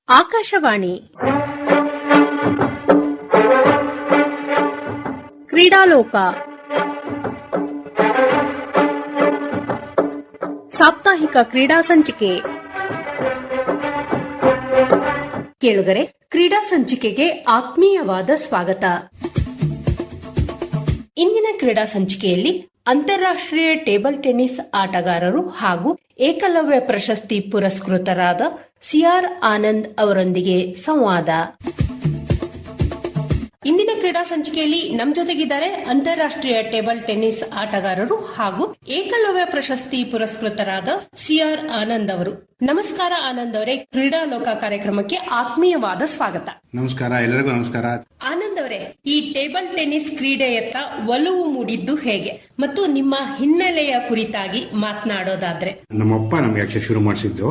ಆಕಾಶವಾಣಿ ಕ್ರೀಡಾಲೋಕ ಸಾಪ್ತಾಹಿಕ ಕ್ರೀಡಾ ಸಂಚಿಕೆ. ಕೇಳುಗರೆ, ಕ್ರೀಡಾ ಸಂಚಿಕೆಗೆ ಆತ್ಮೀಯವಾದ ಸ್ವಾಗತ. ಇಂದಿನ ಕ್ರೀಡಾ ಸಂಚಿಕೆಯಲ್ಲಿ ಅಂತಾರಾಷ್ಟ್ರೀಯ ಟೇಬಲ್ ಟೆನ್ನಿಸ್ ಆಟಗಾರರು ಹಾಗೂ ಏಕಲವ್ಯ ಪ್ರಶಸ್ತಿ ಪುರಸ್ಕೃತರಾದ ಸಿಆರ್ ಆನಂದ್ ಅವರೊಂದಿಗೆ ಸಂವಾದ. ಇಂದಿನ ಕ್ರೀಡಾ ಸಂಚಿಕೆಯಲ್ಲಿ ನಮ್ಮ ಜೊತೆಗಿದ್ದಾರೆ ಅಂತಾರಾಷ್ಟ್ರೀಯ ಟೇಬಲ್ ಟೆನ್ನಿಸ್ ಆಟಗಾರರು ಹಾಗೂ ಏಕಲವ್ಯ ಪ್ರಶಸ್ತಿ ಪುರಸ್ಕೃತರಾದ ಸಿಆರ್ ಆನಂದ್ ಅವರು. ನಮಸ್ಕಾರ ಆನಂದ್ ಅವರೇ, ಕ್ರೀಡಾಲೋಕ ಕಾರ್ಯಕ್ರಮಕ್ಕೆ ಆತ್ಮೀಯವಾದ ಸ್ವಾಗತ. ನಮಸ್ಕಾರ, ಎಲ್ಲರಿಗೂ ನಮಸ್ಕಾರ. ಆನಂದ್ ಅವರೇ, ಈ ಟೇಬಲ್ ಟೆನ್ನಿಸ್ ಕ್ರೀಡೆಯತ್ತ ಒಲವು ಮೂಡಿದ್ದು ಹೇಗೆ ಮತ್ತು ನಿಮ್ಮ ಹಿನ್ನೆಲೆಯ ಕುರಿತಾಗಿ ಮಾತನಾಡೋದಾದ್ರೆ? ನಮ್ಮಪ್ಪ ನಮ್ಗೆ ಶುರು ಮಾಡಿಸಿದ್ದು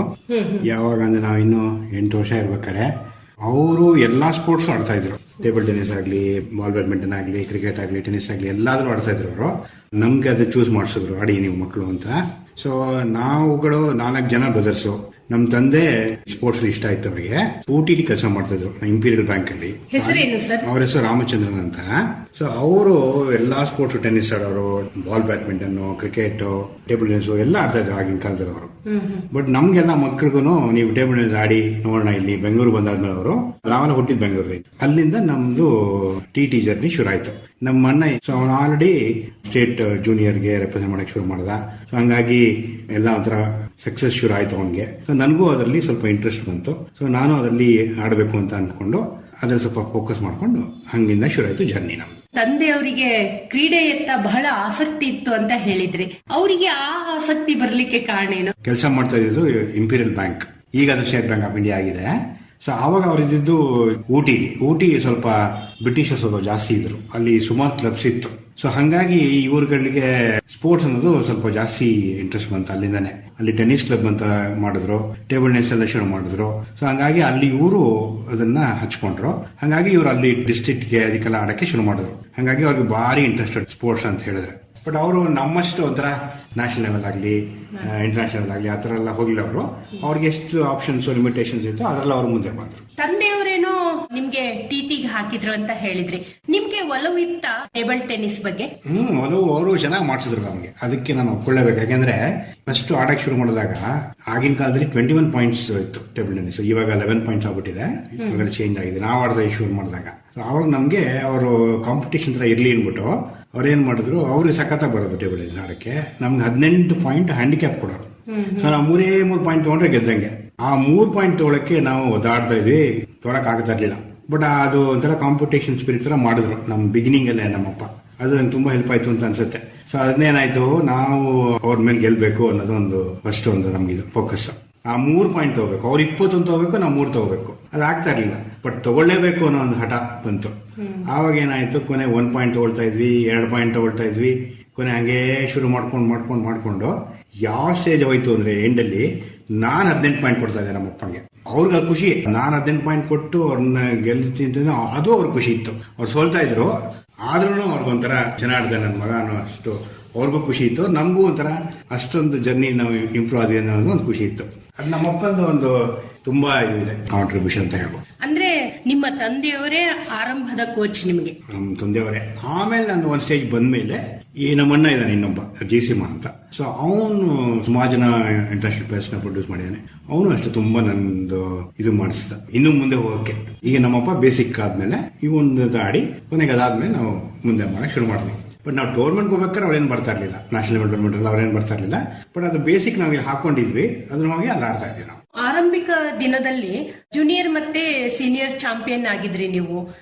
ಯಾವಾಗ ಅಂದ್ರೆ ನಾವು ಇನ್ನು 8 ವರ್ಷ ಇರ್ಬೇಕಾರೆ. ಅವರು ಎಲ್ಲಾ ಸ್ಪೋರ್ಟ್ಸ್ ಆಡ್ತಾ ಇದ್ರು. ಟೇಬಲ್ ಟೆನ್ನಿಸ್ ಆಗ್ಲಿ, ಬಾಲ್ ಬ್ಯಾಡ್ಮಿಂಟನ್ ಆಗ್ಲಿ, ಕ್ರಿಕೆಟ್ ಆಗ್ಲಿ, ಟೆನ್ನಿಸ್ ಆಗ್ಲಿ ಎಲ್ಲಾದ್ರೂ ಆಡ್ತಾ ಇದ್ರು ಅವರು. ನಮ್ಗೆ ಅದು ಚೂಸ್ ಮಾಡಿಸಿದ್ರು, ಆಡಿ ನೀವು ಮಕ್ಕಳು ಅಂತ. ಸೊ ನಾವುಗಳು 4 ಜನ ಬ್ರದರ್ಸು. ನಮ್ ತಂದೆ ಸ್ಪೋರ್ಟ್ಸ್ ಇಷ್ಟ ಆಯ್ತು ಅವರಿಗೆ. ಊಟಿಲಿ ಕೆಲಸ ಮಾಡ್ತಾ ಇದ್ರು ಇಂಪೀರಿಯಲ್ ಬ್ಯಾಂಕ್ ಅಲ್ಲಿ. ಹೆಸರೇನು ಸರ್? ಅವ್ರ ಹೆಸರು ರಾಮಚಂದ್ರನ್ ಅಂತ. ಸೊ ಅವರು ಎಲ್ಲಾ ಸ್ಪೋರ್ಟ್ಸ್, ಟೆನ್ನಿಸ್ ಆಡೋರು, ball badminton, cricket, table tennis ಎಲ್ಲ ಆಡ್ತಾ ಇದ್ರು ಆಗಿನ ಕಾಲದಲ್ಲಿ ಅವರು. ಬಟ್ ನಮ್ಗೆಲ್ಲ ಮಕ್ಕಳಿಗೂ ನೀವು ಟೇಬಲ್ ಟೆನ್ನಿಸ್ ಆಡಿ ನೋಡೋಣ ಇಲ್ಲಿ ಬೆಂಗಳೂರು ಬಂದಾದ್ಮೇಲೆ ಅವರು, ನಾವೆಲ್ಲ ಹುಟ್ಟಿದ್ ಬೆಂಗಳೂರಲ್ಲಿ, ಅಲ್ಲಿಂದ ನಮ್ದು ಟಿ ಜರ್ನಿ ಶುರು ಆಯ್ತು. ನಮ್ಮ ಅಣ್ಣ ಅವನು ಆಲ್ರೆಡಿ ಸ್ಟೇಟ್ ಜೂನಿಯರ್ಗೆ ರೆಪ್ರೆಸೆಂಟ್ ಮಾಡಕ್ ಶುರು ಮಾಡ್ದ. ಸೊ ಹಂಗಾಗಿ ಎಲ್ಲ ಒಂಥರ ಸಕ್ಸಸ್ ಶುರು ಆಯ್ತು ಅವನಿಗೆ. ಸೊ ನನಗೂ ಅದರಲ್ಲಿ ಸ್ವಲ್ಪ ಇಂಟ್ರೆಸ್ಟ್ ಬಂತು. ಸೊ ನಾನು ಅದರಲ್ಲಿ ಆಡಬೇಕು ಅಂತ ಅನ್ಕೊಂಡು ಅದ್ರಲ್ಲಿ ಸ್ವಲ್ಪ ಫೋಕಸ್ ಮಾಡ್ಕೊಂಡು ಹಂಗಿಂದ ಶುರು ಆಯ್ತು ಜರ್ನಿ ನಮ್ದು. ತಂದೆಯವರಿಗೆ ಕ್ರೀಡೆಯತ್ತ ಬಹಳ ಆಸಕ್ತಿ ಇತ್ತು ಅಂತ ಹೇಳಿದ್ರಿ. ಅವರಿಗೆ ಆ ಆಸಕ್ತಿ ಬರ್ಲಿಕ್ಕೆ ಕಾರಣ ಏನು? ಕೆಲಸ ಮಾಡ್ತಾ ಇದ್ದು ಇಂಪೀರಿಯಲ್ ಬ್ಯಾಂಕ್, ಈಗ ಅದು ಸ್ಟೇಟ್ ಬ್ಯಾಂಕ್ ಆಫ್ ಇಂಡಿಯಾ ಆಗಿದೆ. ಸೊ ಆವಾಗ ಅವರಿದ್ದು ಊಟಿ ಸ್ವಲ್ಪ ಬ್ರಿಟಿಷರ್ಸ್ ಸ್ವಲ್ಪ ಜಾಸ್ತಿ ಇದ್ರು, ಅಲ್ಲಿ ಸುಮಾರು ಕ್ಲಬ್ಸ್ ಇತ್ತು. ಸೊ ಹಂಗಾಗಿ ಇವ್ರುಗಳಿಗೆ ಸ್ಪೋರ್ಟ್ಸ್ ಅನ್ನೋದು ಸ್ವಲ್ಪ ಜಾಸ್ತಿ ಇಂಟ್ರೆಸ್ಟ್ ಬಂತು ಅಲ್ಲಿಂದಾನೆ. ಅಲ್ಲಿ ಟೆನ್ನಿಸ್ ಕ್ಲಬ್ ಅಂತ ಮಾಡಿದ್ರು, ಟೇಬಲ್ ಟೆನ್ನಿಸ್ ಎಲ್ಲ ಶುರು ಮಾಡಿದ್ರು. ಸೊ ಹಂಗಾಗಿ ಅಲ್ಲಿ ಇವರು ಅದನ್ನ ಹಚ್ಕೊಂಡ್ರು. ಹಂಗಾಗಿ ಇವ್ರು ಅಲ್ಲಿ ಡಿಸ್ಟ್ರಿಕ್ಟ್ಗೆ ಅದಕ್ಕೆಲ್ಲ ಆಡಕ್ಕೆ ಶುರು ಮಾಡಿದ್ರು. ಹಂಗಾಗಿ ಅವ್ರಿಗೆ ಭಾರಿ ಇಂಟ್ರೆಸ್ಟೆಡ್ ಸ್ಪೋರ್ಟ್ಸ್ ಅಂತ ಹೇಳಿದ್ರೆ. ಬಟ್ ಅವರು ನಮ್ಮಷ್ಟು ಒಂಥರ ನ್ಯಾಷನಲ್ ಲೆವೆಲ್ ಆಗಲಿ, ಇಂಟರ್ನ್ಯಾಷನಲ್ ಆಗಲಿ ಆ ತರ ಎಲ್ಲ ಹೋಗಿಲ್ಲ ಅವರು. ಅವ್ರಿಗೆ ಎಷ್ಟು ಆಪ್ಷನ್ಸ್, ಲಿಮಿಟೇಷನ್ಸ್ ಇತ್ತು ಅದೆಲ್ಲ ಅವ್ರ ಮುಂದೆ ಬಂದ್ರು. ತಂದೆಯವರೇನೋ ನಿಮ್ಗೆ ಟಿಟಿಗೆ ಹಾಕಿದ್ರು ಅಂತ ಹೇಳಿದ್ರಿ. ನಿಮ್ಗೆ ಒಲವು ಇತ್ತ ಟೇಬಲ್ ಟೆನ್ನಿಸ್ ಬಗ್ಗೆ? ಅವರು ಚೆನ್ನಾಗಿ ಮಾಡಿಸಿದ್ರು ನಮಗೆ. ಅದಕ್ಕೆ ನಾನು ಒಪ್ಕೊಳ್ಳೇಬೇಕು. ಯಾಕೆಂದ್ರೆ ಫಸ್ಟ್ ಆಡಕ್ ಶುರು ಮಾಡಿದಾಗ ಆಗಿನ ಕಾಲದಲ್ಲಿ 21 ಪಾಯಿಂಟ್ಸ್ ಇತ್ತು ಟೇಬಲ್ ಟೆನ್ನಿಸ್. ಇವಾಗ 11 ಪಾಯಿಂಟ್ಸ್ ಆಗ್ಬಿಟ್ಟಿದೆ. ಇವಾಗ ಚೇಂಜ್ ಆಗಿದೆ. ನಾವು ಆಡೋದ ಶುರು ಮಾಡಿದಾಗ ಅವಾಗ ನಮ್ಗೆ ಅವರು ಕಾಂಪಿಟೇಷನ್ ತರ ಇರ್ಲಿ ಅನ್ಬಿಟ್ಟು ಅವ್ರೇನ್ ಮಾಡಿದ್ರು, ಅವ್ರಿಗೆ ಸಖತ್ತಾಗಿ ಬರೋದು ಟೇಬಲ್ ಟೆನ್ನಿಸ್ ಆಡಕ್ಕೆ. ನಮ್ಗೆ 18 ಪಾಯಿಂಟ್ ಹ್ಯಾಂಡಿಕ್ಯಾಪ್ ಕೊಡೋರು. ಸೊ ನಾವು 3 ಪಾಯಿಂಟ್ ತಗೊಂಡ್ರೆ ಗೆದ್ದಂಗೆ. ಆ 3 ಪಾಯಿಂಟ್ ತಗೊಳಕ್ಕೆ ನಾವು ಒದಾಡ್ತಾ ಇದ್ವಿ, ತೊಗೊಳಕ್ ಆಗ್ತಾ ಇರ್ಲಿಲ್ಲ. ಬಟ್ ಅದು ಒಂಥರ ಕಾಂಪಿಟೇಷನ್ ಸ್ಪಿರಿಟ್ ತರ ಮಾಡಿದ್ರು ನಮ್ ಬಿಗಿನಿಂಗ್ ಅಲ್ಲೇ ನಮ್ಮಪ್ಪ. ಅದು ನಂಗೆ ತುಂಬಾ ಹೆಲ್ಪ್ ಆಯ್ತು ಅಂತ ಅನ್ಸುತ್ತೆ. ಸೊ ಅದನ್ನೇನಾಯ್ತು, ನಾವು ಅವ್ರ ಮೇಲೆ ಗೆಲ್ಬೇಕು ಅನ್ನೋದು ಒಂದು ಫಸ್ಟ್ ಒಂದು ನಮ್ಗಿದು ಫೋಕಸ್. ಆ 3 ಪಾಯಿಂಟ್ ತಗೋಬೇಕು, ಅವ್ರು 20 ತಗೋಬೇಕು, ನಾವು 3 ತಗೋಬೇಕು. ಅದಾಗ್ತಾ ಇರ್ಲಿಲ್ಲ. ಬಟ್ ತಗೊಳ್ಳೇಬೇಕು ಅನ್ನೋ ಒಂದು ಹಠ ಬಂತು. ಆವಾಗ ಏನಾಯ್ತು, ಕೊನೆ 1 ಪಾಯಿಂಟ್ ತಗೊಳ್ತಾ ಇದ್ವಿ, 2 ಪಾಯಿಂಟ್ ತಗೊಳ್ತಾ ಇದ್ವಿ. ಕೊನೆ ಹಂಗೆ ಶುರು ಮಾಡ್ಕೊಂಡು ಯಾವ ಸ್ಟೇಜ್ ಹೋಯ್ತು ಅಂದ್ರೆ ಎಂಡಲ್ಲಿ ನಾನ್ 18 ಪಾಯಿಂಟ್ ಕೊಡ್ತಾ ಇದ್ದೆ ನಮ್ಮಪ್ಪಂಗೆ. ಅವ್ರಿಗೆ ಖುಷಿ, ನಾನ್ 18 ಪಾಯಿಂಟ್ ಕೊಟ್ಟು ಅವ್ರನ್ನ ಗೆಲ್ತೀನಿ, ಅದು ಅವ್ರ ಖುಷಿ ಇತ್ತು. ಅವ್ರು ಸೋಲ್ತಾ ಇದ್ರು, ಆದ್ರೂ ಅವ್ರಿಗೊಂಥರ ಚೆನ್ನಾಡ್ದೆ ನನ್ನ ಮಗ ಅನ್ನೋ ಅಷ್ಟು ಅವ್ರಿಗೂ ಖುಷಿ ಇತ್ತು. ನಮಗೂ ಒಂಥರ ಅಷ್ಟೊಂದು ಜರ್ನಿ ನಾವು ಇಂಪ್ರೂವ್ ಆದ್ವಿ ಅನ್ನೋದು ಒಂದು ಖುಷಿ ಇತ್ತು. ಅದು ನಮ್ಮಪ್ಪಂದು ಒಂದು ತುಂಬಾ ಇದೆ ಕಾಂಟ್ರಿಬ್ಯೂಷನ್ ಅಂತ ಹೇಳ್ಬೋದು. ಅಂದ್ರೆ ನಿಮ್ಮ ತಂದೆಯವರೇ ಆರಂಭದ ಕೋಚ್ ನಿಮಗೆ? ನಮ್ಮ ತಂದೆಯವರೇ. ಆಮೇಲೆ ನಾನು ಒಂದ್ ಸ್ಟೇಜ್ ಬಂದ್ಮೇಲೆ ಈ ನಮ್ಮಣ್ಣ ಇದ್ದಾನೆ ಇನ್ನೊಬ್ಬ, JC ಅಂತ. ಸೊ ಅವನು ಸುಮಾರು ಜನ ಇಂಟರ್ನ್ಯಾಷನಲ್ ಪ್ಲೇಯರ್ಸ್ ನ ಪ್ರೊಡ್ಯೂಸ್ ಮಾಡಿದ್ದಾನೆ. ಅವನು ಅಷ್ಟು ತುಂಬಾ ನಂದು ಇದು ಮಾಡಿಸ್ದ ಇನ್ನು ಮುಂದೆ ಹೋಗಕ್ಕೆ. ಈಗ ನಮ್ಮಪ್ಪ ಬೇಸಿಕ್ ಆದ್ಮೇಲೆ ಇವೊಂದು ಆಡಿ ಕೊನೆಗೆ ಅದಾದ್ಮೇಲೆ ನಾವು ಮುಂದೆ ಮಾಡಕ್ ಶುರು ಮಾಡಿದ್ವಿ. ಬಟ್ ನಾವು ಟೂರ್ನಮೆಂಟ್ ಹೋಗ್ಬೇಕಾದ್ರೆ ಅವ್ರೇನ್ ಬರ್ತಾ ಇರ್ಲಿಲ್ಲ, ನ್ಯಾಷನಲ್ ಲೆವೆಲ್ ಎಲ್ಲ ಅವ್ರೇನ್ ಬರ್ತಾ ಇರ್ಲಿಲ್ಲ. ಬಟ್ ಅದು ಬೇಸಿಕ್ ನಾವು ಇಲ್ಲಿ ಹಾಕೊಂಡಿದ್ವಿ, ಅದನ್ನ ಹೋಗಿ ಅಲ್ಲಿ ಆಡ್ತಾ ಇದ್ವಿ ನಾವು. ಆರಂಭಿಕ ದಿನದಲ್ಲಿ ಜೂನಿಯರ್ ಮತ್ತೆ ಸೀನಿಯರ್ ಚಾಂಪಿಯನ್ ಆಗಿದ್ರಿ ನೀವು.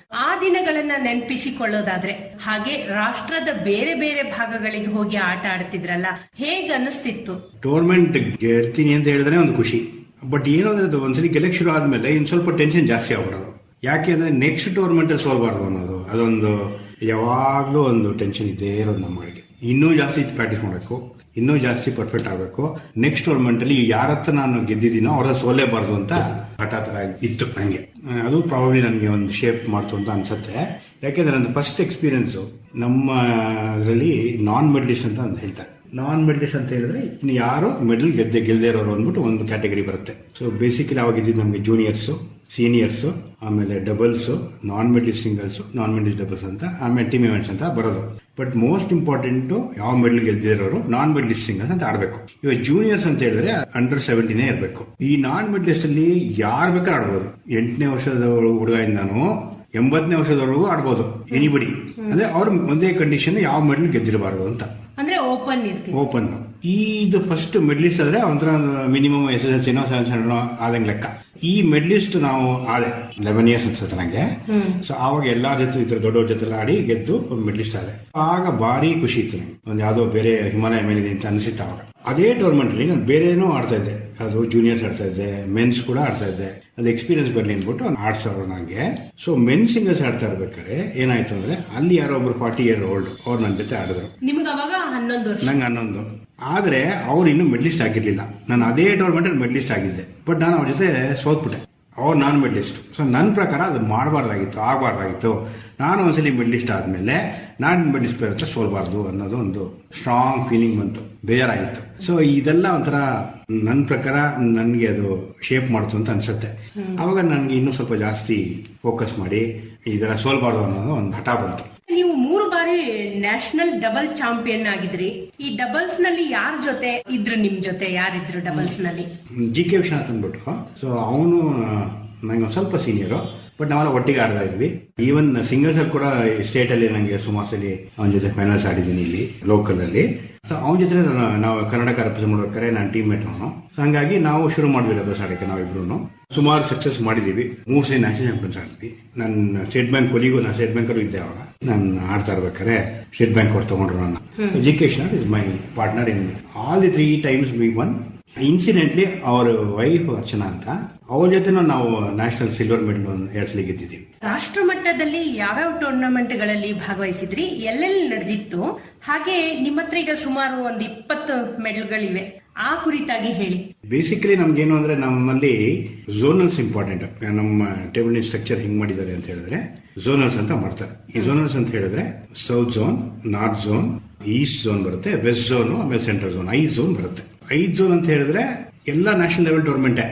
ಆ ದಿನಗಳನ್ನ ನೆನಪಿಸಿಕೊಳ್ಳೋದಾದ್ರೆ, ಹಾಗೆ ರಾಷ್ಟ್ರದ ಬೇರೆ ಬೇರೆ ಭಾಗಗಳಿಗೆ ಹೋಗಿ ಆಟ ಆಡ್ತಿದ್ರಲ್ಲ, ಹೇಗ್ ಅನಿಸ್ತಿತ್ತು? ಟೂರ್ನಮೆಂಟ್ ಗೆಲ್ತೀನಿ ಅಂತ ಹೇಳಿದ್ರೆ ಒಂದು ಖುಷಿ. ಬಟ್ ಏನಂದ್ರೆ ಅದು ಒಂದ್ಸಲಿ ಗೆಲ್ಲಕ್ ಶುರು ಆದ್ಮೇಲೆ ಇನ್ ಸ್ವಲ್ಪ ಟೆನ್ಷನ್ ಜಾಸ್ತಿ ಆಗ್ಬಿಡೋದು. ಯಾಕೆ ಅಂದ್ರೆ ನೆಕ್ಸ್ಟ್ ಟೂರ್ನಮೆಂಟ್ ಅಲ್ಲಿ ಸೋಲ್ಬಾರ್ದು ಅನ್ನೋದು, ಅದೊಂದು ಯಾವಾಗ್ಲೂ ಒಂದು ಟೆನ್ಷನ್ ಇದ್ದೇ ಇರೋದು ನಮ್ಮಗಳಿಗೆ. ಇನ್ನೂ ಜಾಸ್ತಿ ಪ್ರಾಕ್ಟೀಸ್ ಮಾಡಬೇಕು, ಇನ್ನೂ ಜಾಸ್ತಿ ಪರ್ಫೆಕ್ಟ್ ಆಗಬೇಕು. ನೆಕ್ಸ್ಟ್ ಟೂರ್ನಮೆಂಟ್ ಅಲ್ಲಿ ಯಾರತ್ರ ನಾನು ಗೆದ್ದಿದ್ದೀನೋ ಅವ್ರ ಸೋಲೇಬಾರ್ದು ಅಂತ ಹಠ ತರ ಇತ್ತು ನಂಗೆ. ಅದು ಪ್ರಾಬಬ್ಲಿ ನನಗೆ ಒಂದು ಶೇಪ್ ಮಾಡ್ತು ಅಂತ ಅನ್ಸುತ್ತೆ. ಯಾಕೆಂದ್ರೆ ನಂದು ಫಸ್ಟ್ ಎಕ್ಸ್ಪೀರಿಯನ್ಸ್ ನಮ್ಮ ಅದರಲ್ಲಿ ನಾನ್ ಮೆಡಲಿಸ್ಟ್ ಅಂತ ಹೇಳ್ತಾರೆ. ನಾನ್ ಮೆಡಲಿಸ್ಟ್ ಅಂತ ಹೇಳಿದ್ರೆ ಇನ್ನು ಯಾರು ಮೆಡಲ್ ಗೆಲ್ದೇ ಇರೋರು ಅಂದ್ಬಿಟ್ಟು ಒಂದು ಕ್ಯಾಟಗರಿ ಬರುತ್ತೆ. ಸೊ ಬೇಸಿಕಲಿ ಅವಾಗ ಇದ್ದಿದ್ದು ನಮಗೆ ಜೂನಿಯರ್ಸ್, ಸೀನಿಯರ್ಸ್, ಆಮೇಲೆ ಡಬಲ್ಸ್, ನಾನ್ ಮೆಡಲಿಸ್ಟ್ ಸಿಂಗಲ್ಸ್, ನಾನ್ ಮೆಡಲಿಸ್ಟ್ ಡಬಲ್ಸ್ ಅಂತ, ಆಮೇಲೆ ಟೀಮ್ ಇವೆಂಟ್ಸ್ ಅಂತ ಬರೋದು. ಬಟ್ ಮೋಸ್ಟ್ ಇಂಪಾರ್ಟೆಂಟ್ ಯಾವ ಮೆಡಲ್ ಗೆಲ್ದಿರೋರು ನಾನ್ ಮೆಡಲಿಸ್ಟ್ ಸಿಂಗಲ್ಸ್ ಅಂತ ಆಡ್ಬೇಕು. ಇವಾಗ ಜೂನಿಯರ್ಸ್ ಅಂತ ಹೇಳಿದ್ರೆ ಅಂಡರ್ 17 ಇರಬೇಕು. ಈ ನಾನ್ ಮೆಡಲಿಸ್ಟ್ ಅಲ್ಲಿ ಯಾರು ಬೇಕಾದ್ರೆ ಆಡ್ಬೋದು. 8ನೇ ವರ್ಷದ ಹುಡುಗ ಇಂದಾನು 80ನೇ ವರ್ಷದವರೆಗೂ ಆಡ್ಬೋದು, ಎನಿಬಡಿ. ಅಂದ್ರೆ ಅವ್ರ ಒಂದೇ ಕಂಡೀಷನ್ ಯಾವ ಮೆಡಲ್ ಗೆದ್ದಿರಬಾರದು ಅಂತ, ಅಂದ್ರೆ ಓಪನ್. ಇದು ಫಸ್ಟ್ ಮೆಡಲಿಸ್ಟ್ ಆದ್ರೆ ಒಂಥರ ಮಿನಿಮಮ್ SSLC 7 ಆದಂಗ್ ಲೆಕ್ಕ. ಈ ಮೆಡಲಿಸ್ಟ್ ನಾವು ಆದೆ 11 ಇಯರ್ಸ್ ಅನ್ಸುತ್ತೆ ನಂಗೆ. ಸೊ ಆವಾಗ ಎಲ್ಲಾರ ಜೊತೆ ಈ ತರ ದೊಡ್ಡವ್ರ ಜೊತೆ ಆಡಿ ಗೆದ್ದು ಮೆಡಲಿಸ್ಟ್ ಆದೆ. ಆಗ ಭಾರಿ ಖುಷಿ ಇತ್ತು ನಂಗೆ. ಒಂದ್ ಯಾವ್ದೋ ಬೇರೆ ಹಿಮಾಲಯ ಮೇಲಿದೆ ಅಂತ ಅನಿಸಿತ್ತು ಅವಾಗ. ಅದೇ ಟೂರ್ನಮೆಂಟ್ ಅಲ್ಲಿ ನಾನು ಬೇರೆನೂ ಆಡ್ತಾ ಇದ್ದೆ. ಅದು ಜೂನಿಯರ್ಸ್ ಆಡ್ತಾ ಇದ್ದೆ, ಮೆನ್ಸ್ ಕೂಡ ಆಡ್ತಾ ಇದ್ದೆ. ಅದು ಎಕ್ಸ್ಪೀರಿಯನ್ಸ್ ಬರ್ಲಿ ಅಂದ್ಬಿಟ್ಟು ಆಡ್ಸೋರು ನಂಗೆ. ಸೊ ಮೆನ್ ಸಿಂಗಲ್ಸ್ ಆಡ್ತಾ ಇರ್ಬೇಕಾದ್ರೆ ಏನಾಯ್ತು ಅಂದ್ರೆ ಅಲ್ಲಿ ಯಾರೋ ಒಬ್ರು 40 ಇಯರ್ ಓಲ್ಡ್ ಅವ್ರು ನನ್ನ ಜೊತೆ ಆಡಿದ್ರು. ನಿಮ್ಗೆ ಅವಾಗ 11 ವರ್ಷ, ನಂಗೆ 11. ಆದ್ರೆ ಅವ್ರು ಇನ್ನೂ ಮೆಡಲಿಸ್ಟ್ ಆಗಿರ್ಲಿಲ್ಲ. ನಾನು ಅದೇ ಟೂರ್ನಮೆಂಟ್ ಅಲ್ಲಿ ಮೆಡಲಿಸ್ಟ್ ಆಗಿದ್ದೆ. ಬಟ್ ನಾನು ಅವ್ರ ಜೊತೆ ಸೋತ್ಬಿಟ್ಟೆ. ಅವ್ರು ನಾನ್ ಮೆಡಲಿಸ್ಟ್. ಸೊ ನನ್ನ ಪ್ರಕಾರ ಅದು ಆಗಬಾರ್ದಾಗಿತ್ತು. ನಾನು ಒಂದ್ಸಲಿ ಮೆಡಲಿಸ್ಟ್ ಆದ್ಮೇಲೆ ನಾನ್ ಮೆಡಲಿಸ್ಟ್ ಪ್ಲೇಯರ್ ಹತ್ರ ಸೋಲ್ಬಾರ್ದು ಅನ್ನೋದು ಒಂದು ಸ್ಟ್ರಾಂಗ್ ಫೀಲಿಂಗ್ ಬಂತು, ಬೇಜಾರಾಗಿತ್ತು. ಸೊ ಇದೆಲ್ಲ ಒಂಥರ ನನ್ನ ಪ್ರಕಾರ ನನ್ಗೆ ಅದು ಶೇಪ್ ಮಾಡ್ತು ಅಂತ ಅನ್ಸುತ್ತೆ. ಅವಾಗ ನನ್ಗೆ ಇನ್ನೂ ಸ್ವಲ್ಪ ಜಾಸ್ತಿ ಫೋಕಸ್ ಮಾಡಿ ಇದೆಲ್ಲ ಸೋಲ್ಬಾರ್ದು ಅನ್ನೋದು ಒಂದು ಹಠ ಬಂತು. ನೀವು 3 ಬಾರಿ ನ್ಯಾಷನಲ್ ಡಬಲ್ ಚಾಂಪಿಯನ್ ಆಗಿದ್ರಿ. ಈ ಡಬಲ್ಸ್ ನಲ್ಲಿ ಯಾರ ಜೊತೆ ಇದ್ರು? ನಿಮ್ ಜೊತೆ ಯಾರಿದ್ರು ಡಬಲ್ಸ್ ನಲ್ಲಿ? GK ವಿಶ್ವನಾಥ್ ಅಂದ್ಬಿಟ್ಟು. ಸೊ ಅವನು ನಂಗೆ ಒಂದು ಸ್ವಲ್ಪ ಸೀನಿಯರು, ಬಟ್ ನಾವೆಲ್ಲ ಒಟ್ಟಿಗೆ ಆಡ್ತಾ ಇದ್ವಿ. ಈವನ್ ಸಿಂಗಲ್ಸ್ ಅಲ್ಲಿ ಕೂಡ ಸ್ಟೇಟ್ ಅಲ್ಲಿ ನಂಗೆ ಸುಮಾರು ಸಲ ಅವನ ಜೊತೆ ಫೈನಲ್ಸ್ ಆಡಿದ್ದೀನಿ ಇಲ್ಲಿ ಲೋಕಲ್ ಅಲ್ಲಿ. ಸೊ ಅವನ ಜೊತೆ ನಾವು ಕರ್ನಾಟಕ ರೆಪ್ರೆಸೆಂಟ್ ಮಾಡ್ಬೇಕಾದ್ರೆ ನಾನು ಟೀಮ್ ಮೇಟ್ ಅವನು. ಸೊ ಹಂಗಾಗಿ ನಾವು ಶುರು ಮಾಡಿದ್ವಿ ಡಬಲ್ಸ್ ಆಡಕ್ಕೆ. ನಾವಿಬ್ರು ಸುಮಾರು ಸಕ್ಸಸ್ ಮಾಡಿದೀವಿ. 3 ಸಲ ನ್ಯಾಷನಲ್ ಚಾಂಪಿಯನ್ಸ್ ಆಡಿದ್ವಿ. ನನ್ನ ಸ್ಟೇಟ್ ಬ್ಯಾಂಕ್ ಕೊಲಿಗೂ ನಾನು ಸ್ಟೇಟ್ ಬ್ಯಾಂಕ್ ಅಲ್ಲೂ ಇದ್ದೆ ಅವಾಗ. ನಾನು ಆಡ್ತಾ ಇರ್ಬೇಕಾದ್ರೆ ಸ್ಟೇಟ್ ಬ್ಯಾಂಕ್ ಅವ್ರು ತಗೊಂಡ್ರು ನನ್ನ. GK Vishwanath is my partner in all the 3 times we won. Incidentally ಅವ್ರ ವೈಫ್ ಅರ್ಚನಾ ಅಂತ, ಅವ್ರ ಜೊತೆ ನಾವು ನ್ಯಾಷನಲ್ ಸಿಲ್ವರ್ ಮೆಡಲ್ 2 ಸಲ ಗೆದ್ದಿದ್ದೀವಿ. ರಾಷ್ಟ್ರ ಮಟ್ಟದಲ್ಲಿ ಯಾವ್ಯಾವ ಟೂರ್ನಮೆಂಟ್ ಗಳಲ್ಲಿ ಭಾಗವಹಿಸಿದ್ರಿ? ಎಲ್ಲೆಲ್ಲಿ ನಡೆದಿತ್ತು? ಹಾಗೆ ನಿಮ್ಮ ಹತ್ರ ಈಗ ಸುಮಾರು ಒಂದು 20 ಮೆಡಲ್ಗಳಿವೆ. ಆ ಕುರಿತಾಗಿ ಹೇಳಿ. ಬೇಸಿಕಲಿ ನಮ್ಗೇನು ಅಂದ್ರೆ ನಮ್ಮಲ್ಲಿ ಝೋನಲ್ಸ್ ಇಂಪಾರ್ಟೆಂಟ್. ನಮ್ಮ ಟೇಬಲ್ ಸ್ಟ್ರಕ್ಚರ್ ಹೆಂಗ್ ಮಾಡಿದ್ದಾರೆ ಅಂತ ಹೇಳಿದ್ರೆ ಝೋನಲ್ಸ್ ಅಂತ ಮಾಡ್ತಾರೆ. ಈ ಝೋನಲ್ಸ್ ಅಂತ ಹೇಳಿದ್ರೆ south zone, north zone, East zone ಬರುತ್ತೆ, ವೆಸ್ಟ್ ಝೋನ್, ಆಮೇಲೆ ಸೆಂಟ್ರಲ್ ಝೋನ್. 5 ಝೋನ್ ಬರುತ್ತೆ. 5 ಝೋನ್ ಅಂತ ಹೇಳಿದ್ರೆ ಎಲ್ಲ ನ್ಯಾಷನಲ್ ಲೆವೆಲ್ ಟೂರ್ನಮೆಂಟೇ.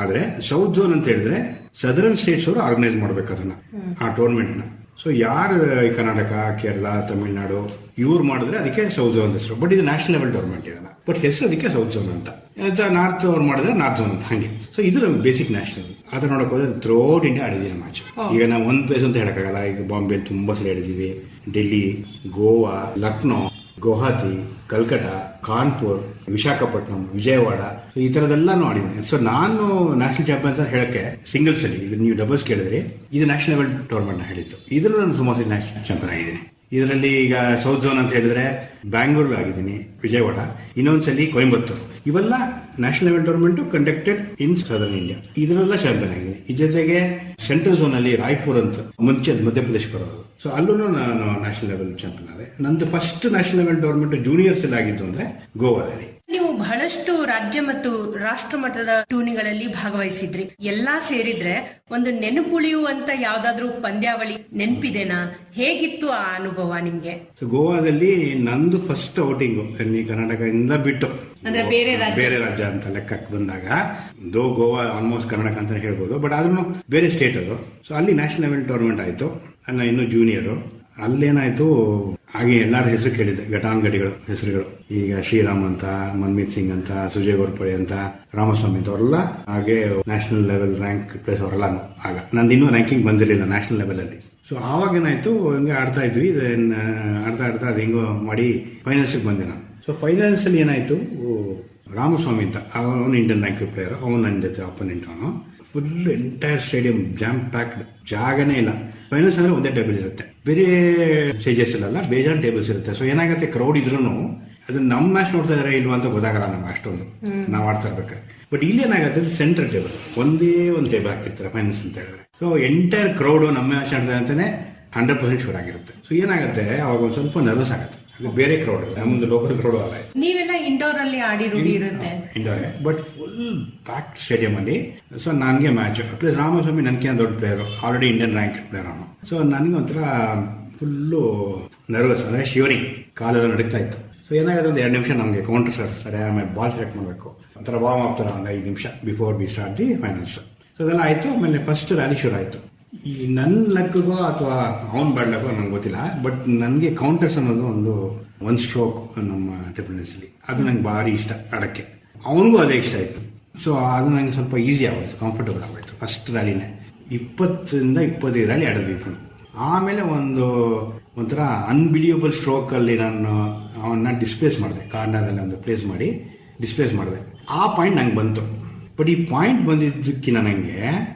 ಆದ್ರೆ ಸೌತ್ ಝೋನ್ ಅಂತ ಹೇಳಿದ್ರೆ ಸದರ್ನ್ ಸ್ಟೇಟ್ಸ್ ಅವರು ಆರ್ಗನೈಸ್ ಮಾಡ್ಬೇಕು ಅದನ್ನ, ಆ ಟೂರ್ನಮೆಂಟ್ ನ. ಸೊ ಯಾರು ಕರ್ನಾಟಕ, ಕೇರಳ, ತಮಿಳುನಾಡು ಇವ್ರು ಮಾಡಿದ್ರೆ ಅದಕ್ಕೆ ಸೌತ್ ಝೋನ್ ಹೆಸರು. ಬಟ್ ಇದು ನ್ಯಾಷನಲ್ ಲೆವೆಲ್ ಟೂರ್ನಮೆಂಟ್ ಇದಲ್ಲ. ಬಟ್ ಹೆಸರು ಅದಕ್ಕೆ ಸೌತ್ ಝೋನ್ ಅಂತ. ನಾರ್ತ್ ಅವ್ರು ಮಾಡಿದ್ರೆ ನಾರ್ತ್ ಝೋನ್ ಅಂತ. ಹಂಗೆ. ಸೊ ಇದು ಬೇಸಿಕ್ ನ್ಯಾಷನಲ್. ಅದನ್ನ ನೋಡಕ್ ಹೋದ್ರೆ ಥ್ರೂಔಟ್ ಇಂಡಿಯಾ ಆಡಿದೀವಿ ಮ್ಯಾಚ್. ಈಗ ನಾವು ಒಂದ್ ಪ್ಲೇಸ್ ಅಂತ ಹೇಳಕ್ಕಾಗಲ್ಲ. ಈಗ ಬಾಂಬೆ ತುಂಬಾ ಸಲ ಆಡಿದೀವಿ, ಡೆಲ್ಲಿ, ಗೋವಾ, ಲಕ್ನೋ, ಗುವಾಹತಿ, ಕಲ್ಕಟಾ, ಕಾನ್ಪುರ್, ವಿಶಾಖಪಟ್ಟಣಂ, ವಿಜಯವಾಡ, ಈ ತರದೆಲ್ಲಾನು ಆಡಿದ್ದೀನಿ. ಸೊ ನಾನು ನ್ಯಾಷನಲ್ ಚಾಂಪಿಯನ್ ಅಂತ ಹೇಳಕ್ಕೆ ಸಿಂಗಲ್ಸ್ ಅಲ್ಲಿ, ಇದು ನೀವು ಡಬಲ್ಸ್ ಕೇಳಿದ್ರಿ, ಇದು ನ್ಯಾಷನಲ್ ಲೆವೆಲ್ ಟೂರ್ನಮೆಂಟ್ ನ ಹೇಳಿತ್ತು. ಇದನ್ನು ನಾನು ಸುಮಾರು ನ್ಯಾಷನಲ್ ಚಾಂಪಿಯನ್ ಆಗಿದ್ದೀನಿ. ಇದರಲ್ಲಿ ಈಗ ಸೌತ್ ಝೋನ್ ಅಂತ ಹೇಳಿದ್ರೆ ಬ್ಯಾಂಗ್ಳೂರ್ ಆಗಿದ್ದೀನಿ, ವಿಜಯವಾಡ, ಇನ್ನೊಂದ್ಸಲಿ ಕೊಯಂಬತ್ತೂರು. ಇವೆಲ್ಲ national level tournament conducted in southern India. ಇದರೆಲ್ಲ ಚಾಂಪಿಯನ್ ಆಗಿದ್ದೀನಿ. ಈ ಜೊತೆಗೆ ಸೆಂಟ್ರಲ್ ಝೋನ್ ಅಲ್ಲಿ ರಾಯ್ಪುರ್ ಅಂತ ಮುಂಚೆ ಮಧ್ಯಪ್ರದೇಶ ಬರೋದು. ಸೊ ಅಲ್ಲೂ ನಾನು ನ್ಯಾಷನಲ್ ಲೆವೆಲ್ ಚಾಂಪಿಯನ್ ಆದೆ. ನಂದು first national level tournament juniors ಅಲ್ಲಿ ಆಗಿದ್ದು ಅಂದ್ರೆ ಗೋವಾದಲ್ಲಿ. ನೀವು ಬಹಳಷ್ಟು ರಾಜ್ಯ ಮತ್ತು ರಾಷ್ಟ್ರ ಮಟ್ಟದ ಟೂರ್ನಿಗಳಲ್ಲಿ ಭಾಗವಹಿಸಿದ್ರಿ. ಎಲ್ಲಾ ಸೇರಿದ್ರೆ ಒಂದು ನೆನಪುಳಿಯುವಂತ ಯಾವ್ದಾದ್ರು ಪಂದ್ಯಾವಳಿ ನೆನಪಿದೆನಾ? ಹೇಗಿತ್ತು ಆ ಅನುಭವ ನಿಮ್ಗೆ? ಸೊ ಗೋವಾದಲ್ಲಿ ನಂದು ಫಸ್ಟ್ ಔಟಿಂಗ್ ಕರ್ನಾಟಕದಿಂದ ಬಿಟ್ಟು ಅಂದ್ರೆ ಬೇರೆ ರಾಜ್ಯ ಅಂತ ಲೆಕ್ಕಕ್ಕೆ ಬಂದಾಗ, ಗೋವಾ ಆಲ್ಮೋಸ್ಟ್ ಕರ್ನಾಟಕ ಅಂತ ಹೇಳ್ಬೋದು, ಬಟ್ ಆದ್ರೂ ಬೇರೆ ಸ್ಟೇಟ್ ಅದು. ಸೊ ಅಲ್ಲಿ ನ್ಯಾಷನಲ್ ಲೆವೆಲ್ ಟೂರ್ನಮೆಂಟ್ ಆಯ್ತು. ಅಲ್ಲ ಇನ್ನು ಜೂನಿಯರ್ ಅಲ್ಲೇನಾಯ್ತು, ಹಾಗೆ ಎಲ್ಲಾರ ಹೆಸರು ಕೇಳಿದೆ, ಘಟಾನುಘಟಿಗಳು ಹೆಸರುಗಳು. ಈಗ ಶ್ರೀರಾಮ್ ಅಂತ, ಮನ್ಮೀತ್ ಸಿಂಗ್ ಅಂತ, ಸುಜಯ್ ಗೋರ್ಪಡೆ ಅಂತ, ರಾಮಸ್ವಾಮಿ ಅಂತ ಅವರೆಲ್ಲ ಹಾಗೆ ನ್ಯಾಷನಲ್ ಲೆವೆಲ್ ರ್ಯಾಂಕ್ ಪ್ಲೇಸ್ ಅವರೆಲ್ಲ. ಆಗ ನಂದು ಇನ್ನೂ ರ್ಯಾಂಕಿಂಗ್ ಬಂದಿರಲಿಲ್ಲ ನ್ಯಾಷನಲ್ ಲೆವೆಲ್ ಅಲ್ಲಿ. ಸೊ ಆವಾಗ ಏನಾಯ್ತು, ಹಂಗೆ ಆಡ್ತಾ ಇದ್ವಿ. ಆಡ್ತಾ ಅದು ಹೆಂಗೋ ಮಾಡಿ ಫೈನಲ್ಸ್ ಬಂದೆ ನಾನು. ಸೊ ಫೈನಲ್ಸ್ ಅಲ್ಲಿ ಏನಾಯ್ತು, ರಾಮಸ್ವಾಮಿ ಅಂತ ಅವನು ಇಂಡಿಯನ್ ರ್ಯಾಂಕ್ ಪ್ಲೇಯರ್, ಅವನು ನನ್ನ ಜೊತೆ ಅಪೋನೆಂಟ್. ಅವನು full entire stadium jam packed, ಜಾಗನೇ ಇಲ್ಲ. ಫೈನಲ್ಸ್ ಅಂದ್ರೆ ಒಂದೇ ಟೇಬಲ್ ಇರುತ್ತೆ, ಬೇರೆ ಸ್ಟೇಜಸ್ ಅಲ್ಲ, ಬೇಜಾನ್ ಟೇಬಲ್ಸ್ ಇರುತ್ತೆ. ಸೊ ಏನಾಗುತ್ತೆ, ಕ್ರೌಡ್ ಇದ್ರೂ ಅದನ್ನ ನಮ್ಮ ಮ್ಯಾಚ್ ನೋಡ್ತಾ ಇದಾರೆ ಇಲ್ವಾ ಅಂತ ಗೊತ್ತಾಗಲ್ಲ ನಮ್ಗೆ ಅಷ್ಟೊಂದು, ನಾವು ಆಡ್ತಾ ಇರ್ಬೇಕಾದ್ರೆ. ಬಟ್ ಇಲ್ಲಿ ಏನಾಗುತ್ತೆ, ಸೆಂಟ್ರಲ್ ಟೇಬಲ್, ಒಂದೇ ಒಂದು ಟೇಬಲ್ ಹಾಕಿರ್ತಾರೆ ಫೈನಲ್ಸ್ ಅಂತ ಹೇಳಿದ್ರೆ. ಸೊ ಎಂಟೈರ್ ಕ್ರೌಡ್ ನಮ್ಮ ಮ್ಯಾಚ್ ಆಡ್ತಾರೆ ಅಂತಾನೆ 100% ಶೂರ್ ಆಗಿರುತ್ತೆ. ಸೊ ಏನಾಗುತ್ತೆ, ಅವಾಗ ಒಂದ್ ಸ್ವಲ್ಪ ನರ್ವಸ್ ಆಗುತ್ತೆ. ಅದು ಬೇರೆ ಕ್ರೌಡ್, ನಮ್ದು ಲೋಕಲ್ ಕ್ರೌಡ್ ಅಲ್ಲ. ನೀವೆಲ್ಲ ಇಂಡೋರ್ ಅಲ್ಲಿ ಆಡಿ ರೂಢಿ ಇರುತ್ತೆ. Indoor, but full packed stadium ಅಲ್ಲಿ. ಸೊ ನನಗೆ ಮ್ಯಾಚ್ ಪ್ಲಸ್ ರಾಮಸ್ವಾಮಿ ನನ್ಕಿಂತ ದೊಡ್ಡ player, already Indian rank player ಅವನು. ಸೊ ನನಗೆ ಒಂಥರ ಫುಲ್ಲು ನರ್ವಸ್, ಅಂದ್ರೆ ಶಿವರಿಂಗ್, ಕಾಲೆಲ್ಲ ನಡೀತಾ ಇತ್ತು. ಸೊ ಏನಾಗುತ್ತೆ, ಒಂದು 2 ನಿಮಿಷ ನಮಗೆ ಕೌಂಟರ್ ಆಡಿಸ್ತಾರೆ, ಆಮೇಲೆ ಬಾಲ್ ಸೆಲೆಕ್ಟ್ ಮಾಡಬೇಕು, ಒಂಥರ ವಾರ್ಮ್ ಅಪ್ ತರ ಒಂದು 5 ನಿಮಿಷ before we start the finals. So ಅದೆಲ್ಲ ಆಯ್ತು. ಆಮೇಲೆ ಫಸ್ಟ್ ರ್ಯಾಲಿ ಶುರು ಆಯ್ತು. ಈ ನನ್ನ ಲಕ್ಗೋ ಅಥವಾ ಅವನ್ ಬ್ಯಾಡ್ ಲಕ್ಕೋ ನಂಗೆ ಗೊತ್ತಿಲ್ಲ, ಬಟ್ ನನಗೆ ಕೌಂಟರ್ಸ್ ಅನ್ನೋದು ಒಂದು ಸ್ಟ್ರೋಕ್ ನಮ್ಮ ಟೇಬಲ್ ಟೆನ್ನಿಸ್ ಅಲ್ಲಿ ಅದು ನಂಗೆ ಭಾರಿ ಇಷ್ಟ ಆಡಕ್ಕೆ. ಅವನಿಗೂ ಅದೇ ಇಷ್ಟ ಆಯ್ತು. ಸೊ ಅದು ನಂಗೆ ಸ್ವಲ್ಪ ಈಸಿ ಆಗೋಯ್ತು, ಕಂಫರ್ಟಬಲ್ ಆಗೋಯ್ತು. ಫಸ್ಟ್ ರ್ಯಾಲಿನೇ 20-25 ರ್ಯಾಲಿ ಆಡಿದ್ವಿ ಇಬ್ಬರು. ಆಮೇಲೆ ಒಂಥರ ಅನ್ಬಿಲಿಯಬಲ್ ಸ್ಟ್ರೋಕ್ ಅಲ್ಲಿ ನಾನು ಅವನ್ನ ಡಿಸ್ಪ್ಲೇಸ್ ಮಾಡಿದೆ, ಕಾರ್ನರ್ ಅಲ್ಲಿ ಒಂದು ಪ್ಲೇಸ್ ಮಾಡಿ ಡಿಸ್ಪ್ಲೇಸ್ ಮಾಡಿದೆ. ಆ ಪಾಯಿಂಟ್ ನಂಗೆ ಬಂತು. ಬಟ್ ಈ ಪಾಯಿಂಟ್ ಬಂದಿದ್ದಕ್ಕಿಂತ ನಂಗೆ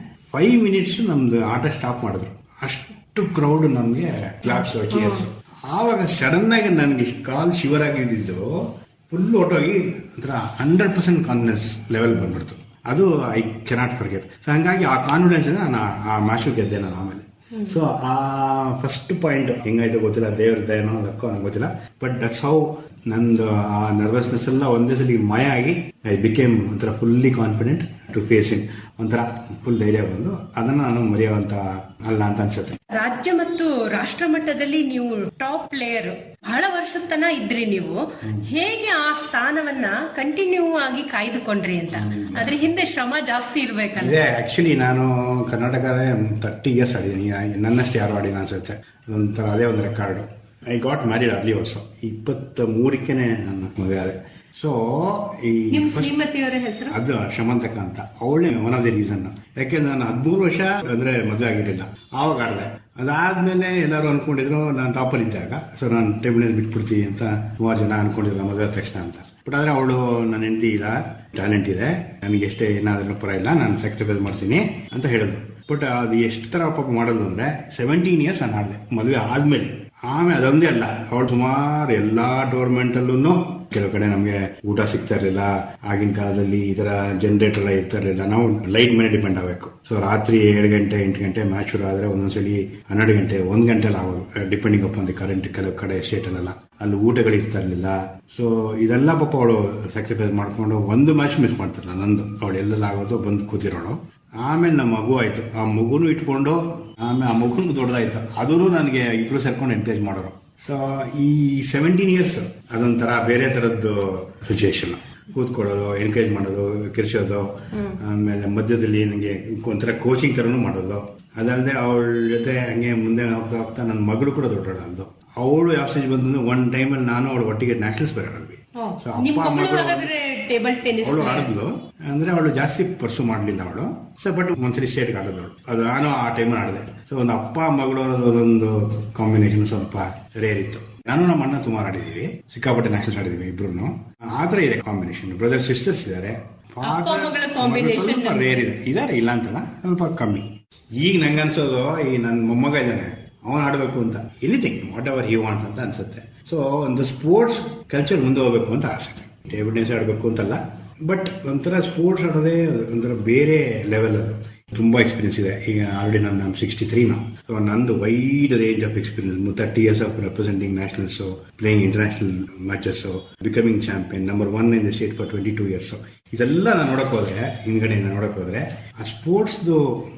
5 ಮಿನಿಟ್ಸ್ ನಮ್ದು ಆಟ ಸ್ಟಾಪ್ ಮಾಡಿದ್ರು. ಅಷ್ಟು ಕ್ರೌಡ್ ನಮ್ಗೆ ಕ್ಲಾಪ್ಸ್, ಚೇರ್ಸ್. ಆವಾಗ ಸಡನ್ ಆಗಿ ನನ್ಗೆ ಕಾಲ್ ಶಿವರ್ ಆಗಿದ್ದು ಫುಲ್ ಹೊಟ್ಟೋಗಿ ಒಂಥರ 100% ಕಾನ್ಫಿಡೆನ್ಸ್ ಲೆವೆಲ್ ಬಂದ್ಬಿಡ್ತು. ಅದು ಐ ಕೆನಾಟ್ ಫರ್ಗೆಟ್. ಸೊ ಹಂಗಾಗಿ ಆ ಕಾನ್ಫಿಡೆನ್ಸ್ ನಾನು ಆ ಮ್ಯಾಚ್ ಗೆದ್ದೆ ನಾನು ಆಮೇಲೆ. ಸೊ ಆ ಫಸ್ಟ್ ಪಾಯಿಂಟ್ ಹೆಂಗಾಯ್ತು ಗೊತ್ತಿಲ್ಲ, ದೇವ್ರ ದಯನೋ ಲಕ್ಕೋ ನಂಗೆ ಗೊತ್ತಿಲ್ಲ. ಬಟ್ ದಟ್ಸ್ ಹೌ ನಂದು ಆ ನರ್ವಸ್ನೆಸ್ ಎಲ್ಲ ಒಂದೇ ಸಲ ಮಾಯ ಆಗಿ ಐ ಬಿಕೇಮ್ ಒಂಥರ fully confident to face in. ಒಂಥರ ಫುಲ್ ಧೈರ್ಯ ಬಂದು ಅದನ್ನ ನಾನು ಮರೆಯುವಂತ ಅಲ್ಲ ಅಂತ ಅನ್ಸುತ್ತೆ. ರಾಜ್ಯ ಮತ್ತು ರಾಷ್ಟ್ರ ಮಟ್ಟದಲ್ಲಿ ನೀವು ಟಾಪ್ ಪ್ಲೇಯರ್ ಬಹಳ ವರ್ಷದ ತನ ಇದ್ರಿ. ನೀವು ಹೇಗೆ ಆ ಸ್ಥಾನವನ್ನ ಕಂಟಿನ್ಯೂ ಆಗಿ ಕಾಯ್ದುಕೊಂಡ್ರಿ ಅಂತ? ಅದ್ರ ಹಿಂದೆ ಶ್ರಮ ಜಾಸ್ತಿ ಇರ್ಬೇಕಲ್ಲ. ಇದೆ ಆಕ್ಚುಲಿ ನಾನು ಕರ್ನಾಟಕದ 30 ಇಯರ್ಸ್ ಆಡಿದ್ದೀನಿ. ನನ್ನಷ್ಟು ಯಾರು ಆಡಿಲ್ಲ ಅನ್ಸುತ್ತೆ. ಅದೊಂಥರ ಅದೇ ಒಂದು record. I got married early ವರ್ಷ 23ಕ್ಕೆ ನನ್ನ ಮದುವೆ ಆದೆ. ಸೊ ಈ ಶ್ರೀಮತಿಯವರ ಹೆಸರು ಅದು ಶಮಂತಕ ಅಂತ. ಅವಳೇ ಒನ್ ಆಫ್ ದಿ ರೀಸನ್. ಯಾಕೆಂದ್ರೆ ನಾನು 13 ವರ್ಷ ಅಂದ್ರೆ ಮದುವೆ ಆಗಿರಲಿಲ್ಲ, ಆವಾಗ ಆಡಿದೆ. ಅದಾದ್ಮೇಲೆ ಎಲ್ಲರೂ ಅನ್ಕೊಂಡಿದ್ರು ನಾನು ಟಾಪರ್ ಇದ್ದಾಗ. ಸೊ ನಾನು ಟೇಬಲ್ ಟೆನ್ನಿಸ್ ಬಿಟ್ಬಿಡ್ತೀವಿ ಅಂತ ಸುಮಾರು ಜನ ಅನ್ಕೊಂಡಿದ್ರು ಮದುವೆ ತಕ್ಷಣ ಅಂತ. ಬಟ್ ಆದ್ರೆ ಅವಳು ನನ್ನ ಹೆಂಡತಿ ಇಲ್ಲ, ಟ್ಯಾಲೆಂಟ್ ಇದೆ, ನನಗೆ ಎಷ್ಟೇ ಏನಾದ್ರೂ ಪರ ಇಲ್ಲ, ನಾನು ಸ್ಯಾಕ್ರಿಫೈಸ್ ಮಾಡ್ತೀನಿ ಅಂತ ಹೇಳಿದ್ರು. ಬಟ್ ಅದು ಎಷ್ಟು ತರ ಪಾಪ ಮಾಡೋದು ಅಂದ್ರೆ 17 ಇಯರ್ಸ್ ನಾನು ಆಡಿದೆ ಮದುವೆ ಆದ್ಮೇಲೆ. ಆಮೇಲೆ ಅದೊಂದೇ ಅಲ್ಲ, ಅವಳು ಸುಮಾರು ಎಲ್ಲಾ ಟೂರ್ನಮೆಂಟ್ ಅಲ್ಲೂ ಕೆಲವು ಕಡೆ ನಮ್ಗೆ ಊಟ ಸಿಗ್ತಾ ಇರ್ಲಿಲ್ಲ. ಆಗಿನ ಕಾಲದಲ್ಲಿ ಈ ತರ ಜನರೇಟರ್ ಎಲ್ಲ ಇರ್ತಾ ಇರ್ಲಿಲ್ಲ. ನಾವು ಲೈಟ್ ಮೇಲೆ ಡಿಪೆಂಡ್ ಆಗಬೇಕು. ಸೊ ರಾತ್ರಿ 7 ಗಂಟೆ 8 ಗಂಟೆ ಮ್ಯಾಚ್ ಶುರು ಆದ್ರೆ ಒಂದೊಂದ್ಸಲಿ 12 ಗಂಟೆ 1 ಗಂಟೆ ಎಲ್ಲ ಆಗೋದು, depending up on the current. ಕೆಲವು ಕಡೆ ಸ್ಟೇಟ್ ಅಲ್ಲೆಲ್ಲ ಅಲ್ಲಿ ಊಟಗಳು ಇರ್ತಾ ಇರ್ಲಿಲ್ಲ. ಸೊ ಇದೆಲ್ಲ ಪಾಪ ಅವಳು ಸ್ಯಾಕ್ರಿಫೈಸ್ ಮಾಡ್ಕೊಂಡು ಒಂದು ಮ್ಯಾಚ್ ಮಿಸ್ ಮಾಡ್ತಿರಲ್ಲ ನಂದು. ಅವಳು ಎಲ್ಲೆಲ್ಲ ಆಗೋದು ಬಂದು ಕೂತಿರೋಳು. ಆಮೇಲೆ ನಮ್ಮ ಮಗು ಆಯ್ತು, ಆ ಮಗುನು ಇಟ್ಕೊಂಡು ಆಮೇಲೆ ಆ ಮಗುನು ದೊಡ್ಡದಾಯ್ತು. ಅದೂ ನನಗೆ ಇಬ್ರು ಸೇರ್ಕೊಂಡು ಎನ್ಕರೇಜ್ ಮಾಡೋರು. ಸೊ ಈ 17 ಇಯರ್ಸ್ ಅದೊಂಥರ ಬೇರೆ ತರದ್ದು ಸಿಚುಯೇಷನ್. ಕೂತ್ಕೊಳ್ಳೋದು, ಎನ್ಕರೇಜ್ ಮಾಡೋದು, ಕಿರ್ಚೋದು, ಆಮೇಲೆ ಮಧ್ಯದಲ್ಲಿ ನನಗೆ ಒಂಥರ ಕೋಚಿಂಗ್ ತರನು ಮಾಡೋದು. ಅದಲ್ಲದೆ ಅವಳ ಜೊತೆ ಹಂಗೆ ಮುಂದೆ ಹೋಗ್ತಾ ಹೋಗ್ತಾ ನನ್ನ ಮಗಳು ಕೂಡ ದೊಡ್ಡೋಳಲ್ದು. ಅವಳು ಯಾವ ಸ್ಟೇಜ್ ಬಂದು ಒನ್ ಟೈಮಲ್ಲಿ ನಾನು ಅವಳು ಒಟ್ಟಿಗೆ ನ್ಯಾಷನಲ್ಸ್ ಬೇರೆ ಆಡಿದ್ವಿ. ಸೊ ಅಪ್ಪ ಮಗಳು ಟೇಬಲ್ ಟೆನ್ನಿಸ್ ಅವಳು ಆಡಿದ್ಲು. ಅಂದ್ರೆ ಅವಳು ಜಾಸ್ತಿ ಪರ್ಸು ಮಾಡ್ಲಿಲ್ಲ ಅವಳು. ಸೊ ಬಟ್ ಒಂದ್ಸಲಿ ಸ್ಟೇಟ್ ಆಡಿದವಳು. ಅದು ನಾನು ಆ ಟೈಮಲ್ಲಿ ಆಡಿದೆ. ಸೊ ಒಂದು ಅಪ್ಪ ಮಗಳು ಒಂದು ಕಾಂಬಿನೇಷನ್ ಸ್ವಲ್ಪ ರೇರ್ ಇತ್ತು. ನಾನು ನಮ್ಮ ಅಣ್ಣ ಸುಮಾರು ಆಡಿದೀವಿ, ಸಿಕ್ಕಾಪಟ್ಟೆ ನ್ಯಾಷನಲ್ಸ್ ಆಡಿದೀವಿ ಇಬ್ರು. ಆತರ ಇದೆ ಕಾಂಬಿನೇಷನ್. ಬ್ರದರ್ ಸಿಸ್ಟರ್ಸ್ ಇದಾರೆ, ಸ್ವಲ್ಪ ರೇರ್ ಇದೆ. ಇದಾರೆ, ಇಲ್ಲ ಅಂತಲ್ಲ, ಸ್ವಲ್ಪ ಕಮ್ಮಿ. ಈಗ ನಂಗನ್ಸೋದು ಈ ನನ್ನ ಮೊಮ್ಮಗ ಇದ್ದಾನೆ, ಅವನು ಆಡಬೇಕು ಅಂತ. Anything what ever he want ಅಂತ ಅನ್ಸುತ್ತೆ. ಸೊ ಒಂದು ಸ್ಪೋರ್ಟ್ಸ್ ಕಲ್ಚರ್ ಮುಂದೆ ಹೋಗ್ಬೇಕು ಅಂತ ಆಸೆ. ಟೇಬಲ್ ಟೆನ್ನಿಸ್ ಆಡಬೇಕು ಅಂತಲ್ಲ, ಬಟ್ ಒಂಥರ ಸ್ಪೋರ್ಟ್ಸ್ ಆಡೋದೇ ಒಂಥರ ಬೇರೆ ಲೆವೆಲ್. ಅದು ತುಂಬಾ ಎಕ್ಸ್ಪೀರಿಯನ್ಸ್ ಇದೆ. ಈಗ ಆಲ್ರೆಡಿ ನಾನು 63 ನಾವು. ಸೊ ನಂದು wide range of experience. 30 years of representing nationals, playing international matches, becoming champion, number 1 in the state for 22 years. ಇದೆಲ್ಲ ನಾನು ನೋಡಕ್ ಹೋದ್ರೆ, ಹಿಂದ್ಗಡೆಯಿಂದ ನೋಡಕ್ ಹೋದ್ರೆ ಆ ಸ್ಪೋರ್ಟ್ಸ್ದು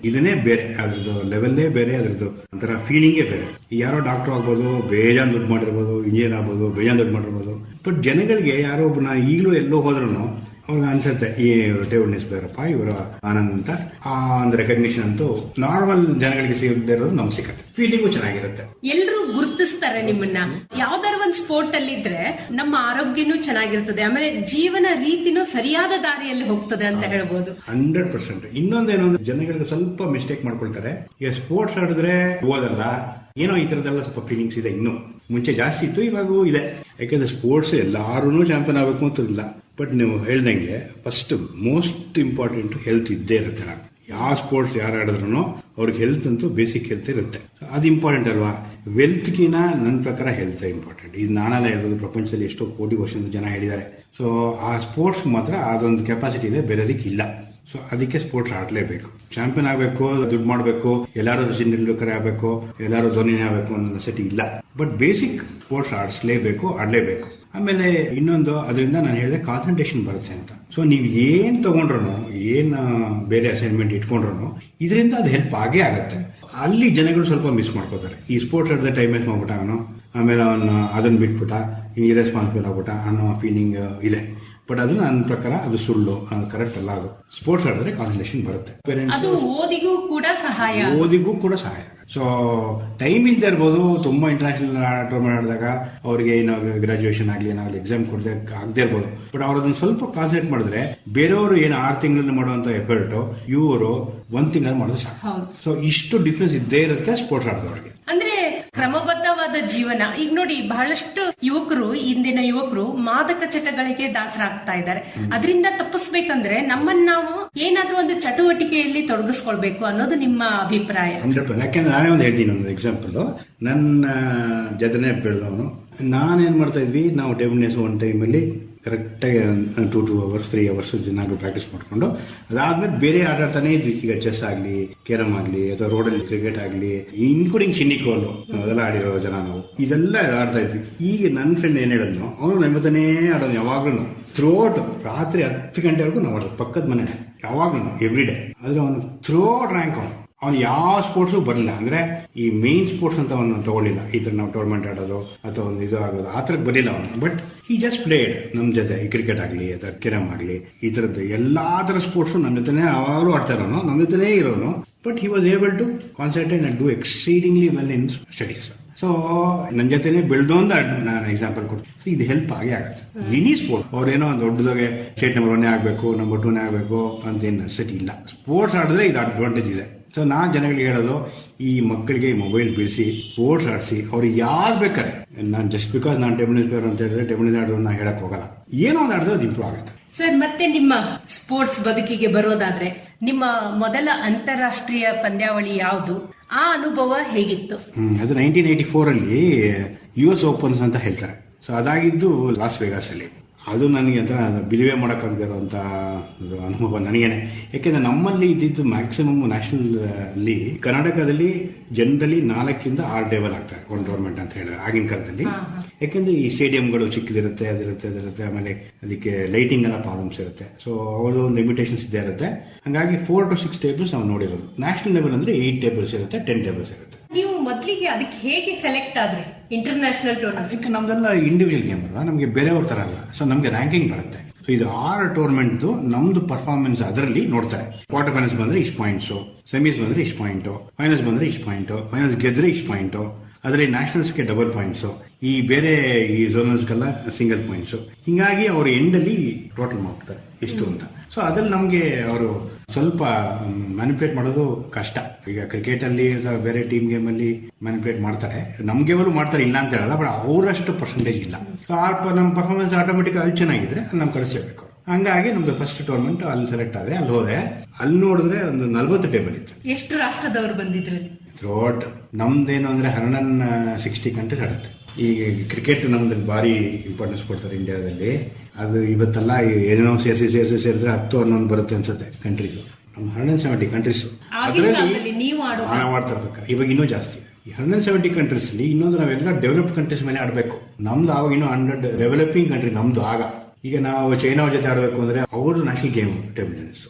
ಇದನ್ನೇ ಬೇರೆ, ಅದ್ರದ್ದು ಲೆವೆಲ್ಲೇ ಬೇರೆ, ಅದ್ರದ್ದು ಒಂಥರ ಫೀಲಿಂಗೇ ಬೇರೆ. ಯಾರೋ ಡಾಕ್ಟರ್ ಆಗ್ಬೋದು, ಬೇಜಾನ್ ದುಡ್ಡು ಮಾಡಿರ್ಬೋದು, ಇಂಜಿನಿಯರ್ ಆಗ್ಬೋದು, ಬೇಜಾನ್ ದುಡ್ಡು ಮಾಡಿರ್ಬೋದು. ಬಟ್ ಜನಗಳಿಗೆ ಯಾರೋ ಒಬ್ಬ ಈಗಲೂ ಎಲ್ಲೋ ಹೋದ್ರು ಅವ್ರಿಗೆ ಅನ್ಸುತ್ತೆ ಈ ಟೇಬಲ್ ಟೆನ್ನಿಸ್ ಪ್ಲೇಯರಪ್ಪ ಇವರು ಆನಂದ್ ಅಂತ. ಆ ಒಂದು ರೆಕಗ್ನಿಷನ್ ಅಂತೂ ನಾರ್ಮಲ್ ಜನಗಳಿಗೆ ಸಿಗದೇ ಇರೋದು ನಮ್ಗೆ ಸಿಗುತ್ತೆ. ಫೀಲಿಂಗು ಚೆನ್ನಾಗಿರುತ್ತೆ. ಎಲ್ಲರೂ ಗುರುತಿಸ್ತಾರೆ ನಿಮ್ಮನ್ನ. ಯಾವ್ದಾರ ಒಂದು ಸ್ಪೋರ್ಟ್ ಅಲ್ಲಿ ಇದ್ರೆ ನಮ್ಮ ಆರೋಗ್ಯನೂ ಚೆನ್ನಾಗಿರ್ತದೆ, ಆಮೇಲೆ ಜೀವನ ರೀತಿನೂ ಸರಿಯಾದ ದಾರಿಯಲ್ಲಿ ಹೋಗ್ತದೆ ಅಂತ ಹೇಳ್ಬೋದು. 100%. ಇನ್ನೊಂದೇನು ಅಂದ್ರೆ ಜನಗಳಿಗೆ ಸ್ವಲ್ಪ ಮಿಸ್ಟೇಕ್ ಮಾಡ್ಕೊಳ್ತಾರೆ. ಈಗ ಸ್ಪೋರ್ಟ್ಸ್ ಆಡಿದ್ರೆ ಓದಲ್ಲ, ಏನೋ ಈ ತರದೆಲ್ಲ ಸ್ವಲ್ಪ ಫೀಲಿಂಗ್ಸ್ ಇದೆ. ಇನ್ನು ಮುಂಚೆ ಜಾಸ್ತಿ ಇತ್ತು, ಇವಾಗೂ ಇದೆ. ಯಾಕಂದ್ರೆ ಸ್ಪೋರ್ಟ್ಸ್ ಎಲ್ಲಾರು ಚಾಂಪಿಯನ್ ಆಗಬೇಕು ಅಂತ ಇಲ್ಲ. ಬಟ್ ನೀವು ಹೇಳ್ದಂಗೆ ಫಸ್ಟ್ ಮೋಸ್ಟ್ ಇಂಪಾರ್ಟೆಂಟ್ ಹೆಲ್ತ್ ಇದ್ದೇ ಇರುತ್ತೆ. ಯಾವ ಸ್ಪೋರ್ಟ್ಸ್ ಯಾರು ಆಡಿದ್ರು ಅವ್ರಿಗೆ ಹೆಲ್ತ್ ಅಂತೂ ಬೇಸಿಕ್ ಹೆಲ್ತ್ ಇರುತ್ತೆ. ಅದು ಇಂಪಾರ್ಟೆಂಟ್ ಅಲ್ವಾ? ವೆಲ್ತ್ಗಿನ ನನ್ನ ಪ್ರಕಾರ ಹೆಲ್ತ್ ಇಂಪಾರ್ಟೆಂಟ್. ಇದು ನಾನೆಲ್ಲ ಹೇಳೋದು, ಪ್ರಪಂಚದಲ್ಲಿ ಎಷ್ಟೋ ಕೋಟಿ ವರ್ಷದಿಂದ ಜನ ಹೇಳಿದ್ದಾರೆ. ಸೊ ಆ ಸ್ಪೋರ್ಟ್ಸ್ ಮಾತ್ರ ಅದೊಂದು ಕೆಪಾಸಿಟಿ ಇದೆ, ಬೇರೆದಕ್ಕೆ ಇಲ್ಲ. ಸೊ ಅದಕ್ಕೆ ಸ್ಪೋರ್ಟ್ಸ್ ಆಡಲೇಬೇಕು. ಚಾಂಪಿಯನ್ ಆಗಬೇಕು, ದುಡ್ಡು ಮಾಡಬೇಕು, ಎಲ್ಲಾರು ಸಚಿನ್ ತೆಂಡೂಲ್ಕರ್ ಆಗಬೇಕು, ಎಲ್ಲಾರು ಧೋನಿನೇ ಆಗಬೇಕು ಅನ್ನೋ ನೆಸೆಸಿಟಿ ಇಲ್ಲ. ಬಟ್ ಬೇಸಿಕ್ ಸ್ಪೋರ್ಟ್ಸ್ ಆಡಲೇಬೇಕು. ಆಮೇಲೆ ಇನ್ನೊಂದು, ಅದರಿಂದ ನಾನು ಹೇಳಿದೆ ಕಾನ್ಸಂಟ್ರೇಷನ್ ಬರುತ್ತೆ ಅಂತ. ಸೊ ನೀವು ಏನ್ ತಗೊಂಡ್ರು, ಏನ್ ಬೇರೆ ಅಸೈನ್ಮೆಂಟ್ ಇಟ್ಕೊಂಡ್ರು, ಇದರಿಂದ ಅದು ಹೆಲ್ಪ್ ಆಗೇ ಆಗುತ್ತೆ. ಅಲ್ಲಿ ಜನಗಳು ಸ್ವಲ್ಪ ಮಿಸ್ ಮಾಡ್ಕೋತಾರೆ. ಈ ಸ್ಪೋರ್ಟ್ಸ್ ಆಡಿದ ಟೈಮ್ ವೇಸ್ಟ್ ಮಾಡ್ಬಿಟ್ಟ ಅವನು, ಆಮೇಲೆ ಅವನು ಅದನ್ನ ಬಿಟ್ಬಿಟ್ಟ, ಇರೆಸ್ಪಾನ್ಸಿಬಲ್ ಆಗ್ಬಿಟ್ಟ ಅನ್ನೋ ಫೀಲಿಂಗ್ ಇದೆ. ಬಟ್ ಅದು ನನ್ನ ಪ್ರಕಾರ ಅದು ಸುಳ್ಳು, ಕರೆಕ್ಟ್ ಅಲ್ಲ. ಅದು ಸ್ಪೋರ್ಟ್ಸ್ ಆಡಿದ್ರೆ ಕಾನ್ಸಂಟ್ರೇಷನ್ ಬರುತ್ತೆ. ಅದು ಓದಿಗೂ ಕೂಡ ಸಹಾಯ. ಸೊ ಟೈಮ್ ಇಲ್ಲದೆ ಇರ್ಬೋದು, ತುಂಬಾ ಇಂಟರ್ನ್ಯಾಷನಲ್ ಟೂರ್ನಮೆಂಟ್ ಆಡಿದಾಗ ಅವರಿಗೆ ಗ್ರಾಜುಯೇಷನ್ ಆಗ್ಲಿ ಏನಾಗಲಿ ಎಕ್ಸಾಮ್ ಕೊಡದೆ ಆಗದೆ ಇರ್ಬೋದು. ಬಟ್ ಅವ್ರು ಅದನ್ನ ಸ್ವಲ್ಪ ಕಾನ್ಸಂಟ್ರೇಟ್ ಮಾಡಿದ್ರೆ ಬೇರೆಯವರು ಏನು 6 ತಿಂಗಳಲ್ಲಿ ಮಾಡುವಂತ ಎಫರ್ಟ್ ಇವರು 1 ತಿಂಗಳಲ್ಲಿ ಮಾಡೋದು ಸಾಕು. ಸೊ ಇಷ್ಟು ಡಿಫ್ರೆನ್ಸ್ ಇದ್ದೇ ಇರುತ್ತೆ ಸ್ಪೋರ್ಟ್ಸ್ ಆಡೋದವ್ರಿಗೆ. ಅಂದ್ರೆ ಕ್ರಮಬದ್ಧವಾದ ಜೀವನ. ಈಗ ನೋಡಿ, ಬಹಳಷ್ಟು ಇಂದಿನ ಯುವಕರು ಮಾದಕ ಚಟಗಳಿಗೆ ದಾಸರಾಗ್ತಾ ಇದ್ದಾರೆ. ಅದರಿಂದ ತಪ್ಪಿಸ್ಬೇಕಂದ್ರೆ ನಮ್ಮನ್ನ ನಾವು ಏನಾದ್ರೂ ಒಂದು ಚಟುವಟಿಕೆಯಲ್ಲಿ ತೊಡಗಿಸ್ಕೊಳ್ಬೇಕು ಅನ್ನೋದು ನಿಮ್ಮ ಅಭಿಪ್ರಾಯ? 100%. ಯಾಕೆಂದ್ರೆ ನಾನೇ ಒಂದು ಹೇಳ್ತೀನಿ, ಒಂದು ಎಕ್ಸಾಂಪಲ್. ನನ್ನ ಜೊತೆನೆ ಬೆಳೆದವನು, ನಾನೇನ್ ಮಾಡ್ತಾ ಇದ್ವಿ, ನಾವು ಟೇಬಲ್ ಟೆನ್ನಿಸ್ ಒಂದು ಟೈಮಲ್ಲಿ ಕರೆಕ್ಟಾಗಿ 2 ಅವರ್ಸ್ 3 ಅವರ್ಸ್ ದಿನಾಗಲೂ ಪ್ರಾಕ್ಟೀಸ್ ಮಾಡ್ಕೊಂಡು ಅದಾದ್ಮೇಲೆ ಬೇರೆ ಆಟ ಆಡ್ತಾನೆ ಇದ್ವಿ. ಈಗ ಚೆಸ್ ಆಗ್ಲಿ, ಕೇರಮ್ ಆಗ್ಲಿ, ಅಥವಾ ರೋಡಲ್ಲಿ ಕ್ರಿಕೆಟ್ ಆಗ್ಲಿ, ಇನ್ಕ್ಲೂಡಿಂಗ್ ಚಿನ್ನಿಕೋಲು ಅದೆಲ್ಲ ಆಡಿರೋ ಜನ ನಾವು, ಇದೆಲ್ಲ ಆಡ್ತಾ ಇದ್ವಿ. ಈಗ ನನ್ನ ಫ್ರೆಂಡ್ ಏನ್ ಹೇಳಿದ್ನು, ಅವನು ನೆಮ್ಮದನೇ ಆಡೋದು ಯಾವಾಗ್ಲೂ ಥ್ರೋಟ್ ರಾತ್ರಿ 10 ಗಂಟೆವರೆಗೂ ನಾವು ಆಡೋದು, ಪಕ್ಕದ ಮನೆ ಯಾವಾಗ್ಲೂ ಎವ್ರಿ ಡೇ. ಆದ್ರೆ ಅವನು ಥ್ರೋಟ್ ರ್ಯಾಂಕ್ ಅವ್ನು ಯಾವ ಸ್ಪೋರ್ಟ್ಸು ಬರಲಿಲ್ಲ. ಅಂದ್ರೆ ಈ ಮೇನ್ ಸ್ಪೋರ್ಟ್ಸ್ ಅಂತ ಅವನು ತಗೊಳ್ಳಿಲ್ಲ. ಈ ತರ ನಾವು ಟೂರ್ನಮೆಂಟ್ ಆಡೋದು ಅಥವಾ ಒಂದು ಇದು ಆಗೋದು ಆ ಥರಕ್ಕೆ ಬರಲಿಲ್ಲ ಅವನು. ಬಟ್ ಈ ಜಸ್ಟ್ ಪ್ಲೇಡ್ ನಮ್ ಜೊತೆ, ಈ ಕ್ರಿಕೆಟ್ ಆಗ್ಲಿ ಅಥವಾ ಕೆರಮ್ ಆಗ್ಲಿ, ಈ ತರದ್ದು ಎಲ್ಲಾ ತರ ಸ್ಪೋರ್ಟ್ಸ್ ನಮ್ಮ ಜೊತೆನೇ ಯಾವಾಗಲೂ ಆಡ್ತಾ ಇರೋನು, ನಮ್ಮ ಜೊತೆನೇ ಇರೋನು. But he was able to concentrate and do exceedingly well in studies. So ನನ್ನ ಜೊತೆನೆ ಬೆಳೆದು ಅಂತ ನಾನು ಎಕ್ಸಾಂಪಲ್ ಕೊಡ್ತೀನಿ. ಇದು ಹೆಲ್ಪ್ ಆಗೇ ಆಗುತ್ತೆ. ಎನಿ ಸ್ಪೋರ್ಟ್ ಅವ್ರೇನೋ ಒಂದು ದೊಡ್ಡದಾಗೆ ಸ್ಟೇಟ್ ನಂಬರ್ 1 ಆಗಬೇಕು, ನಂಬರ್ 2 ಆಗಬೇಕು ಅಂತ ಏನು ಸೆಟ್ ಇಲ್ಲ. ಸ್ಪೋರ್ಟ್ಸ್ ಆಡಿದ್ರೆ ಇದು ಅಡ್ವಾಂಟೇಜ್ ಇದೆ. ಸೊ ನಾನ್ ಜನಗಳಿಗೆ ಹೇಳೋದು, ಈ ಮಕ್ಕಳಿಗೆ ಮೊಬೈಲ್ ಬಿಡಿಸಿ ಸ್ಪೋರ್ಟ್ಸ್ ಆಡಿಸಿ, ಅವ್ರಿಗೆ ಯಾರು ಬೇಕಾರೆ. ನಾನು ಜಸ್ಟ್ ಬಿಕಾಸ್ ನಾನು ಟೇಬಲ್ ಟೆನ್ನಿಸ್ ಪ್ಲೇಯರ್ ಅಂತ ಹೇಳಿದ್ರೆ ಟೇಬಲ್ ಟೆನ್ನಿಸ್ ಆಡೋದು ನಾ ಹೇಳಕ್ ಹೋಗಲ್ಲ. ಏನೋ ಒಂದು ಆಡಿದ್ರೆ ಅದು ಇಂಪ್ರೂವ್ ಆಗುತ್ತೆ. ಸರ್, ಮತ್ತೆ ನಿಮ್ಮ ಸ್ಪೋರ್ಟ್ಸ್ ಬದುಕಿಗೆ ಬರೋದಾದ್ರೆ ನಿಮ್ಮ ಮೊದಲ ಅಂತಾರಾಷ್ಟ್ರೀಯ ಪಂದ್ಯಾವಳಿ ಯಾವುದು? ಆ ಅನುಭವ ಹೇಗಿತ್ತು? ಅದು 1984 ಅಲ್ಲಿ US ಓಪನ್ಸ್ ಅಂತ ಹೇಳ್ತಾರೆ. ಸೊ ಅದಾಗಿದ್ದು ಲಾಸ್ ವೇಗಾಸ್ ಅಲ್ಲಿ. ಅದು ನನಗೆ ಅಂತ ಬಿಲಿವೇ ಮಾಡೋಕ್ಕಾಗದೇ ಇರುವಂತ ಅನುಭವ ನನಗೇನೆ. ಯಾಕೆಂದ್ರೆ ನಮ್ಮಲ್ಲಿ ಇದ್ದಿದ್ದು ಮ್ಯಾಕ್ಸಿಮಮ್ ನ್ಯಾಷನಲ್ ಅಲ್ಲಿ ಕರ್ನಾಟಕದಲ್ಲಿ ಜನರಲಿ 4 ಇಂದ 6 ಟೇಬಲ್ ಆಗ್ತಾರೆ ಒಂದು ಟೂರ್ನಮೆಂಟ್ ಅಂತ ಹೇಳಿದ್ರೆ ಆಗಿನ ಕಾಲದಲ್ಲಿ. ಯಾಕೆಂದ್ರೆ ಈ ಸ್ಟೇಡಿಯಂಗಳು ಚಿಕ್ಕದಿರುತ್ತೆ, ಅದಿರುತ್ತೆ. ಆಮೇಲೆ ಅದಕ್ಕೆ ಲೈಟಿಂಗ್ ಎಲ್ಲ ಪ್ರಾಬ್ಲಮ್ಸ್ ಇರುತ್ತೆ. ಸೊ ಅವ್ರದ್ದು ಒಂದು ಲಿಮಿಟೇಷನ್ಸ್ ಇದ್ದೇ ಇರುತ್ತೆ. ಹಂಗಾಗಿ 4 to 6 ಟೇಬಲ್ಸ್ ನಾವು ನೋಡಿರೋದು. ನ್ಯಾಷನಲ್ ಲೆವೆಲ್ ಅಂದ್ರೆ 8 ಟೇಬಲ್ಸ್ ಇರುತ್ತೆ, 10 ಟೇಬಲ್ಸ್ ಇರುತ್ತೆ. ನೀವು ಮೊದಲಿಗೆ ಅದಕ್ಕೆ ಹೇಗೆ ಸೆಲೆಕ್ಟ್ ಆದ್ರಿ ಇಂಟರ್ನ್ಯಾಷನಲ್ ಟೂರ್ನಮೆಂಟ್? ಅದಕ್ಕೆ ನಮ್ದೆಲ್ಲ ಇಂಡಿವಿಜುವಲ್ ಗೇಮ್ ಅಲ್ಲ, ನಮಗೆ ಬೇರೆಯವ್ರ ತರ ಅಲ್ಲ. ಸೊ ನಮ್ಗೆ ರ್ಯಾಂಕಿಂಗ್ ಬರುತ್ತೆ. ಸೊ ಇದು 6 ಟೂರ್ನಮೆಂಟ್ ನಮ್ದು ಪರ್ಫಾರ್ಮೆನ್ಸ್ ಅದರಲ್ಲಿ ನೋಡ್ತಾರೆ. ಕ್ವಾರ್ಟರ್ ಫೈನಲ್ಸ್ ಬಂದ್ರೆ ಇಷ್ಟು ಪಾಯಿಂಟ್ಸ್, ಸೆಮೀಸ್ ಬಂದ್ರೆ ಇಷ್ಟು ಪಾಯಿಂಟ್, ಫೈನಲ್ಸ್ ಬಂದ್ರೆ ಇಷ್ಟು ಪಾಯಿಂಟ್, ಫೈನಲ್ಸ್ ಗೆದ್ರೆ ಇಷ್ಟು ಪಾಯಿಂಟ್, ಅದರಲ್ಲಿ ನ್ಯಾಷನಲ್ಸ್ಗೆ ಡಬಲ್ ಪಾಯಿಂಟ್ಸ್, ಈ ಬೇರೆ ಈ ಝೋನಲ್ಸ್ಗೆಲ್ಲ ಸಿಂಗಲ್ ಪಾಯಿಂಟ್ಸ್. ಹಿಂಗಾಗಿ ಅವರು ಎಂಡ್ ಅಲ್ಲಿ ಟೋಟಲ್ ಮಾಡ್ತಾರೆ ಇಷ್ಟು ಅಂತ. ಸೊ ಅದ್ರಲ್ಲಿ ನಮ್ಗೆ ಅವರು ಸ್ವಲ್ಪ ಮ್ಯಾನಿಪುಲೇಟ್ ಮಾಡೋದು ಕಷ್ಟ. ಈಗ ಕ್ರಿಕೆಟ್ ಅಲ್ಲಿ ಬೇರೆ ಟೀಮ್ ಗೇಮ್ ಅಲ್ಲಿ ಮ್ಯಾನಿಪುಲೇಟ್ ಮಾಡ್ತಾರೆ, ನಮ್ ಗೇಮಲ್ಲೂ ಮಾಡ್ತಾರೆ, ಇಲ್ಲ ಅಂತ ಹೇಳಲ್ಲ. ಬಟ್ ಅವರಷ್ಟು ಪರ್ಸೆಂಟೇಜ್ ಇಲ್ಲ. ನಮ್ಮ ಪರ್ಫಾರ್ಮೆನ್ಸ್ ಆಟೋಮೆಟಿಕ್ ಅಲ್ಲಿ ಚೆನ್ನಾಗಿದ್ರೆ ಅಲ್ಲಿ ನಾವು ಕಳಿಸ್ಲೇಬೇಕು. ಹಂಗಾಗಿ ನಮ್ದು ಫಸ್ಟ್ ಟೂರ್ನಮೆಂಟ್ ಅಲ್ಲಿ ಸೆಲೆಕ್ಟ್ ಆದ್ರೆ ಅಲ್ಲಿ ಹೋದೆ. ಅಲ್ಲಿ ನೋಡಿದ್ರೆ ಒಂದು 40 ಟೇಬಲ್ ಇತ್ತು. ಎಷ್ಟು ರಾಷ್ಟ್ರದವರು ಬಂದಿದ್ರು? ಥ್ರೋಟ್ ನಮ್ದೇನು ಅಂದ್ರೆ 160 ಕಂಟ್ರೀಸ್ ಆಡುತ್ತೆ. ಈಗ ಕ್ರಿಕೆಟ್ ನಮ್ದು ಭಾರಿ ಇಂಪಾರ್ಟೆನ್ಸ್ ಕೊಡ್ತಾರೆ ಇಂಡಿಯಾದಲ್ಲಿ. ಅದು ಇವತ್ತೆಲ್ಲ ಏನೇನೋ ಸೇರಿದ್ರೆ 10-11 ಬರುತ್ತೆ ಅನ್ಸುತ್ತೆ ಕಂಟ್ರೀಸ್. ನಮ್ 170 ಕಂಟ್ರೀಸ್ ನಾವು ಆಡ್ತಾ ಇರ್ಬೇಕಾರೆ. ಇವಾಗ ಇನ್ನೂ ಜಾಸ್ತಿ. ಈ 170 ಕಂಟ್ರೀಸ್ ಅಲ್ಲಿ ಇನ್ನೊಂದು ನಾವೆಲ್ಲ ಡೆವಲಪ್ಡ್ ಕಂಟ್ರೀಸ್ ಮೇಲೆ ಆಡಬೇಕು. ನಮ್ದು ಆವಾಗ ಇನ್ನೂ 100 ಡೆವಲಪಿಂಗ್ ಕಂಟ್ರಿ ನಮ್ದು. ಆಗ ಈಗ ನಾವು ಚೈನಾ ಅವ್ರ ಜೊತೆ ಆಡಬೇಕು ಅಂದ್ರೆ ಅವ್ರದ್ದು national game table tennis.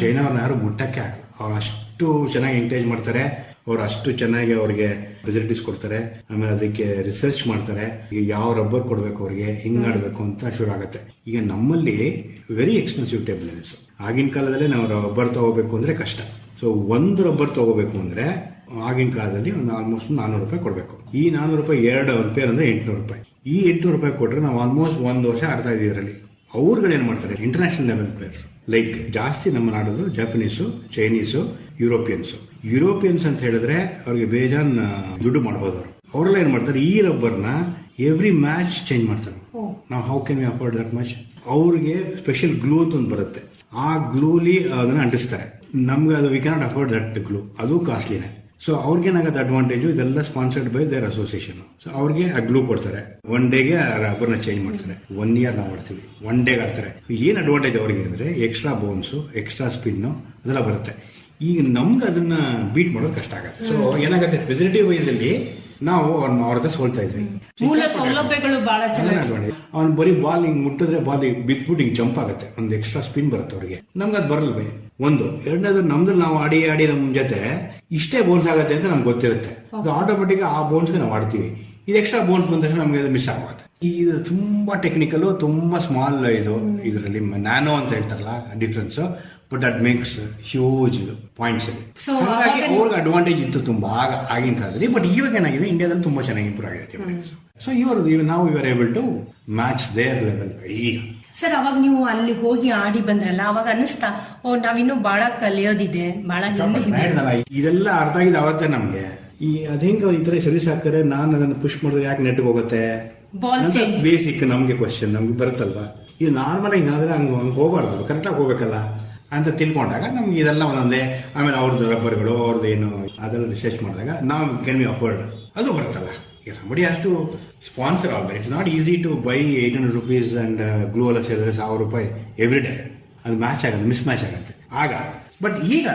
China ಅವ್ರನ್ನ ಯಾರು ಮುಟ್ಟಕ್ಕೆ ಆಗಲ್ಲ. ಅವ್ರು ಅಷ್ಟು ಚೆನ್ನಾಗಿ ಎಂಕರೇಜ್ ಮಾಡ್ತಾರೆ, ಅವ್ರು ಅಷ್ಟು ಚೆನ್ನಾಗಿ ಅವ್ರಿಗೆ ಫೆಸಿಲಿಟೀಸ್ ಕೊಡ್ತಾರೆ. ಆಮೇಲೆ ಅದಕ್ಕೆ ರಿಸರ್ಚ್ ಮಾಡ್ತಾರೆ. ಈಗ ಯಾವ ರಬ್ಬರ್ ಕೊಡ್ಬೇಕು ಅವ್ರಿಗೆ, ಹಿಂಗ್ ಆಡ್ಬೇಕು ಅಂತ ಶುರು ಆಗುತ್ತೆ. ಈಗ ನಮ್ಮಲ್ಲಿ ವೆರಿ ಎಕ್ಸ್ಪೆನ್ಸಿವ್ ಟೇಬಲ್ ಟೆನ್ನಿಸ್. ಆಗಿನ ಕಾಲದಲ್ಲಿ ನಾವು ರಬ್ಬರ್ ತಗೋಬೇಕು ಅಂದ್ರೆ ಕಷ್ಟ. ಸೊ ಒಂದು ರಬ್ಬರ್ ತಗೋಬೇಕು ಅಂದ್ರೆ ಆಗಿನ ಕಾಲದಲ್ಲಿ ಒಂದು ಆಲ್ಮೋಸ್ಟ್ 400 ರೂಪಾಯಿ ಕೊಡ್ಬೇಕು. ಈ 400 ರೂಪಾಯಿ 2 ಪೇರ್ ಅಂದ್ರೆ 800 ರೂಪಾಯಿ. ಈ 800 ರೂಪಾಯಿ ಕೊಟ್ರೆ ನಾವು ಆಲ್ಮೋಸ್ಟ್ 1 ವರ್ಷ ಆಡ್ತಾ ಇದೀವಿ ಇದರಲ್ಲಿ. ಅವ್ರುಗಳು ಏನ್ ಮಾಡ್ತಾರೆ, ಇಂಟರ್ನ್ಯಾಷನಲ್ ಲೆವೆಲ್ ಪ್ಲೇಯರ್ಸ್ ಲೈಕ್ ಜಾಸ್ತಿ ನಮ್ಮನ್ನ ಆಡೋದು ಜಪಾನೀಸು, ಚೈನೀಸು, ಯುರೋಪಿಯನ್ಸ್ ಅಂತ ಹೇಳಿದ್ರೆ ಅವ್ರಿಗೆ ಬೇಜಾನ್ ದುಡ್ಡು ಮಾಡಬಹುದು. ಅವರೆಲ್ಲ ಏನ್ ಮಾಡ್ತಾರೆ, ಈ ರಬ್ಬರ್ನ ಎವ್ರಿ ಮ್ಯಾಚ್ ಚೇಂಜ್ ಮಾಡ್ತಾರೆ. ನಾವು how can we afford that much? ಅವ್ರಿಗೆ ಸ್ಪೆಷಲ್ ಗ್ಲೂ ಅಂತ ಒಂದು ಬರುತ್ತೆ. ಆ ಗ್ಲೂಲಿ ಅದನ್ನ ಅಂಟಿಸ್ತಾರೆ. ನಮ್ಗೆ ಅದು V cannot afford that glue, ಅದು ಕಾಸ್ಟ್ಲಿನೇ. ಸೊ ಅವ್ರಿಗೇನಾಗತ್ತೆ ಅಡ್ವಾಂಟೇಜ್, ಇದೆಲ್ಲ sponsored by there association. So ಅವ್ರಿಗೆ ಆ ಗ್ಲೂ ಕೊಡ್ತಾರೆ. 1 ಡೇಗೆ ರಬ್ಬರ್ನ ಚೇಂಜ್ ಮಾಡ್ತಾರೆ. 1 ಇಯರ್ ನಾವು ಆಡ್ತೀವಿ, 1 ಡೇಗೆ ಆಡ್ತಾರೆ. ಏನ್ ಅಡ್ವಾಂಟೇಜ್ ಅವ್ರಿಗೆ ಅಂದ್ರೆ ಎಕ್ಸ್ಟ್ರಾ ಬೋನ್ಸ್, ಎಕ್ಸ್ಟ್ರಾ ಸ್ಪಿನ್ ಅದೆಲ್ಲ ಬರುತ್ತೆ. ಈಗ ನಮ್ಗೆ ಅದನ್ನ ಬೀಟ್ ಮಾಡೋದು ಕಷ್ಟ ಆಗುತ್ತೆ. ಸೊ ಏನಾಗುತ್ತೆ, ಫೆಸಿಲಿಟಿ ವೈಸ್ ಅಲ್ಲಿ ನಾವು ಅವ್ರ ಹತ್ರ ಸೋಲ್ತಾ ಇದ್ವಿ. ಮೂಲ ಸೌಲಭ್ಯಗಳು ಬಹಳ ಚೆನ್ನಾಗಿ. ಅವ್ನು ಬರೀ ಬಾಲ್ ಹಿಂಗ್ ಮುಟ್ಟಿದ್ರೆ ಬಾಲ್ ಬಿದ್ಬಿಟ್ಟು ಹಿಂಗ್ ಜಂಪ್ ಆಗುತ್ತೆ. ಒಂದು ಎಕ್ಸ್ಟ್ರಾ ಸ್ಪಿನ್ ಬರುತ್ತೆ ಅವ್ರಿಗೆ. ನಮ್ಗೆ ಅದು ಬರಲ್ವೇ. ಒಂದು ಎರಡನೇದು ನಮ್ದು ನಾವು ಆಡಿ ನಮ್ ಜೊತೆ ಇಷ್ಟೇ ಬೋನ್ಸ್ ಆಗತ್ತೆ ಅಂತ ನಮ್ಗೆ ಗೊತ್ತಿರುತ್ತೆ. ಆಟೋಮೆಟಿಕ್ ಆ ಬೋನ್ಸ್ಗೆ ನಾವು ಆಡ್ತೀವಿ. ಇದು ಎಕ್ಸ್ಟ್ರಾ ಬೋನ್ಸ್ ಬಂದ ತಕ್ಷಣ ನಮ್ಗೆ ಅದು ಮಿಸ್ ಆಗುತ್ತೆ. ಇದು ತುಂಬಾ ಟೆಕ್ನಿಕಲ್, ತುಂಬಾ ಸ್ಮಾಲ್ ಇದು ಇದರಲ್ಲಿ ನ್ಯಾನೋ ಅಂತ ಹೇಳ್ತಾರಲ್ಲ difference, but that makes huge points ಇದೆ. So, ಹಾಗಾಗಿ ಅವ್ರಿಗೆ ಅಡ್ವಾಂಟೇಜ್ ಇತ್ತು ತುಂಬಾ ಆಗಿನ ಕಾಲದಲ್ಲಿ. ಬಟ್ ಇವಾಗ ಏನಾಗಿದೆ, ಇಂಡಿಯಾದಲ್ಲಿ ತುಂಬಾ ಚೆನ್ನಾಗಿ ಇಂಪ್ರೂವ್ ಆಗಿದೆ. ಸೊ ನಾವು you are able to match their level ಈಗ. ಸರ್, ಅವಾಗ ನೀವು ಅಲ್ಲಿ ಹೋಗಿ ಆಡಿ ಬಂದ್ರಲ್ಲ, ಅವಾಗ ಅನಿಸ್ತಾ ನಾವಿನ್ನೂ ಬಹಳ ಕಲಿಯೋದಿದೆ, ಬಹಳ ಹೇಳಿದಲ್ಲ, ಇದೆಲ್ಲ ಅರ್ಥ ಆಗಿದೆ ಅವತ್ತೇ ನಮ್ಗೆ. ಅದೇಂಗ ಈ ತರ ಸರ್ವಿಸ್ ಹಾಕ್ತಾರೆ, ನಾನು ಅದನ್ನ ಪುಷ್ ಮಾಡಿದ್ರೆ ಯಾಕೆ ನೆಟ್ಗೆ ಹೋಗುತ್ತೆ, ಬೇಸಿಕ್ ನಮ್ಗೆ ಕ್ವಶನ್ ನಮ್ಗೆ ಬರುತ್ತಲ್ವಾ. ಇದು ನಾರ್ಮಲ್ ಹಿಂಗಾದ್ರೆ ಹಂಗೆ ಹೋಗ್ಬಾರ್ದು, ಕರೆಕ್ಟಾಗಿ ಹೋಗ್ಬೇಕಲ್ಲ ಅಂತ ತಿಳ್ಕೊಂಡಾಗ ನಮ್ಗೆ ಇದೆಲ್ಲ ಒಂದೊಂದೇ. ಆಮೇಲೆ ಅವ್ರದ್ದು ರಬ್ಬರ್ಗಳು, ಅವ್ರದ್ದು ಏನು ಅದೆಲ್ಲ ರಿಸರ್ಚ್ ಮಾಡಿದಾಗ ನಾವು ಕ್ಯಾನ್ ಬಿ ಅಫೋರ್ಡ್, ಅದು ಬರುತ್ತಲ್ಲ. ಈಗ somebody has to sponsor all that. It's not easy to buy 800 rupees and glue ಎಲ್ಲ ಸೇರಿದ್ರೆ 1000 ರೂಪಾಯಿ ಎವ್ರಿ ಡೇ. ಅದು ಮ್ಯಾಚ್ ಆಗುತ್ತೆ, ಮಿಸ್ ಮ್ಯಾಚ್ ಆಗುತ್ತೆ ಆಗ. ಬಟ್ ಈಗ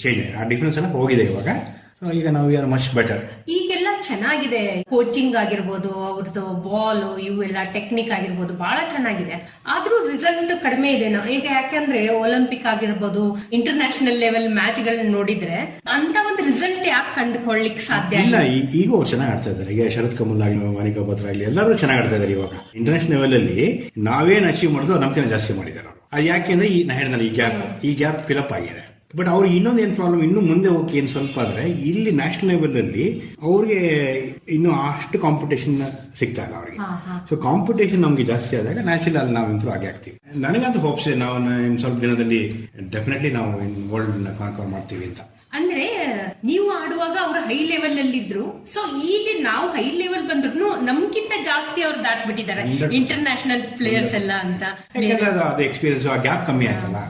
ಚೇಂಜ್, ಆ ಡಿಫ್ರೆನ್ಸ್ ಎಲ್ಲ ಹೋಗಿದೆ ಇವಾಗ. ಈಗ ನಾವು ಆರ್ ಮಚ್ ಬೆಟರ್. ಈಗೆಲ್ಲ ಚೆನ್ನಾಗಿದೆ, ಕೋಚಿಂಗ್ ಆಗಿರ್ಬೋದು, ಅವ್ರದ್ದು ಬಾಲ್ ಇವೆಲ್ಲ ಟೆಕ್ನಿಕ್ ಆಗಿರ್ಬೋದು, ಬಹಳ ಚೆನ್ನಾಗಿದೆ. ಆದ್ರೂ ರಿಸಲ್ಟ್ ಕಡಿಮೆ ಇದೆ ಈಗ. ಯಾಕಂದ್ರೆ ಒಲಿಂಪಿಕ್ ಆಗಿರ್ಬೋದು, ಇಂಟರ್ನ್ಯಾಷನಲ್ ಲೆವೆಲ್ ಮ್ಯಾಚ್ ಗಳನ್ನ ನೋಡಿದ್ರೆ ಅಂತ ಒಂದು ರಿಸಲ್ಟ್ ಯಾಕೆ ಕಂಡುಕೊಳ್ಳಿಕ್ಕೆ ಸಾಧ್ಯ ಇಲ್ಲ. ಈಗ ಅವ್ರು ಚೆನ್ನಾಗಿ ಆಡ್ತಾ ಇದ್ದಾರೆ. ಈಗ ಶರತ್ ಕಮಲ್ ಆಗಲಿ, ಮಾನಿಕಾ ಬತ್ರಾ ಆಗಲಿ, ಎಲ್ಲರೂ ಚೆನ್ನಾಗಿ ಆಡ್ತಾ ಇದ್ದಾರೆ. ಇವಾಗ ಇಂಟರ್ನ್ಯಾಷನಲ್ ಲೆವೆಲ್ ಅಲ್ಲಿ ನಾವೇನ್ ಅಚೀವ್ ಮಾಡಿದ್ರು ನಮ್ಗೆ ಜಾಸ್ತಿ ಮಾಡಿದ್ದಾರೆ ಅವರು. ಅದು ಯಾಕೆಂದ್ರೆ ನಾ ಹೇಳಿದ್ರೆ ಈ ಗ್ಯಾಪ್ ಫಿಲಪ್ ಆಗಿದೆ. ಬಟ್ ಅವ್ರು ಇನ್ನೊಂದು ಏನ್ ಪ್ರಾಬ್ಲಮ್, ಇನ್ನು ಮುಂದೆ ಹೋಗಿ ಏನ್ ಸ್ವಲ್ಪ ಆದ್ರೆ, ಇಲ್ಲಿ ನ್ಯಾಷನಲ್ ಲೆವೆಲ್ ಅಲ್ಲಿ ಅವ್ರಿಗೆ ಇನ್ನು ಅಷ್ಟು ಕಾಂಪಿಟೇಷನ್ ಸಿಗ್ತಾ ಇಲ್ಲ ಅವ್ರಿಗೆ. ಸೊ ಕಾಂಪಿಟೇಷನ್ ನಮ್ಗೆ ಜಾಸ್ತಿ ಆದಾಗ ನ್ಯಾಷನಲ್ ಅಲ್ಲಿ ನಾವು ಇಂಪ್ರೂವ್ ಆಗಿ ಆಗ್ತೀವಿ. ನನಗಂತೂ ಹೋಪ್ಸ್ ನಾವು ಸ್ವಲ್ಪ ದಿನದಲ್ಲಿ ಡೆಫಿನೆಟ್ಲಿ ನಾವು ವರ್ಲ್ಡ್ ಕಾನ್ಕವರ್ ಮಾಡ್ತೀವಿ ಅಂತ. ಅಂದ್ರೆ ನೀವು ಆಡುವಾಗ ಅವರು ಹೈ ಲೆವೆಲ್ ಅಲ್ಲಿ ಇದ್ರು. ಸೊ ಈಗ ನಾವು ಹೈ ಲೆವೆಲ್ ಬಂದ್ರು ನಮ್ಗಿಂತ ಜಾಸ್ತಿ ಅವ್ರು ದಾಟ್ಬಿಟ್ಟಿದ್ದಾರೆ ಇಂಟರ್ನ್ಯಾಷನಲ್ ಪ್ಲೇಯರ್ಸ್ ಎಲ್ಲ ಅಂತ. ಯಾಕಂದ್ರೆ ಅದು ಎಕ್ಸ್ಪೀರಿಯನ್ಸ್, ಆ ಗ್ಯಾಪ್ ಕಮ್ಮಿ ಆಯ್ತಲ್ಲ.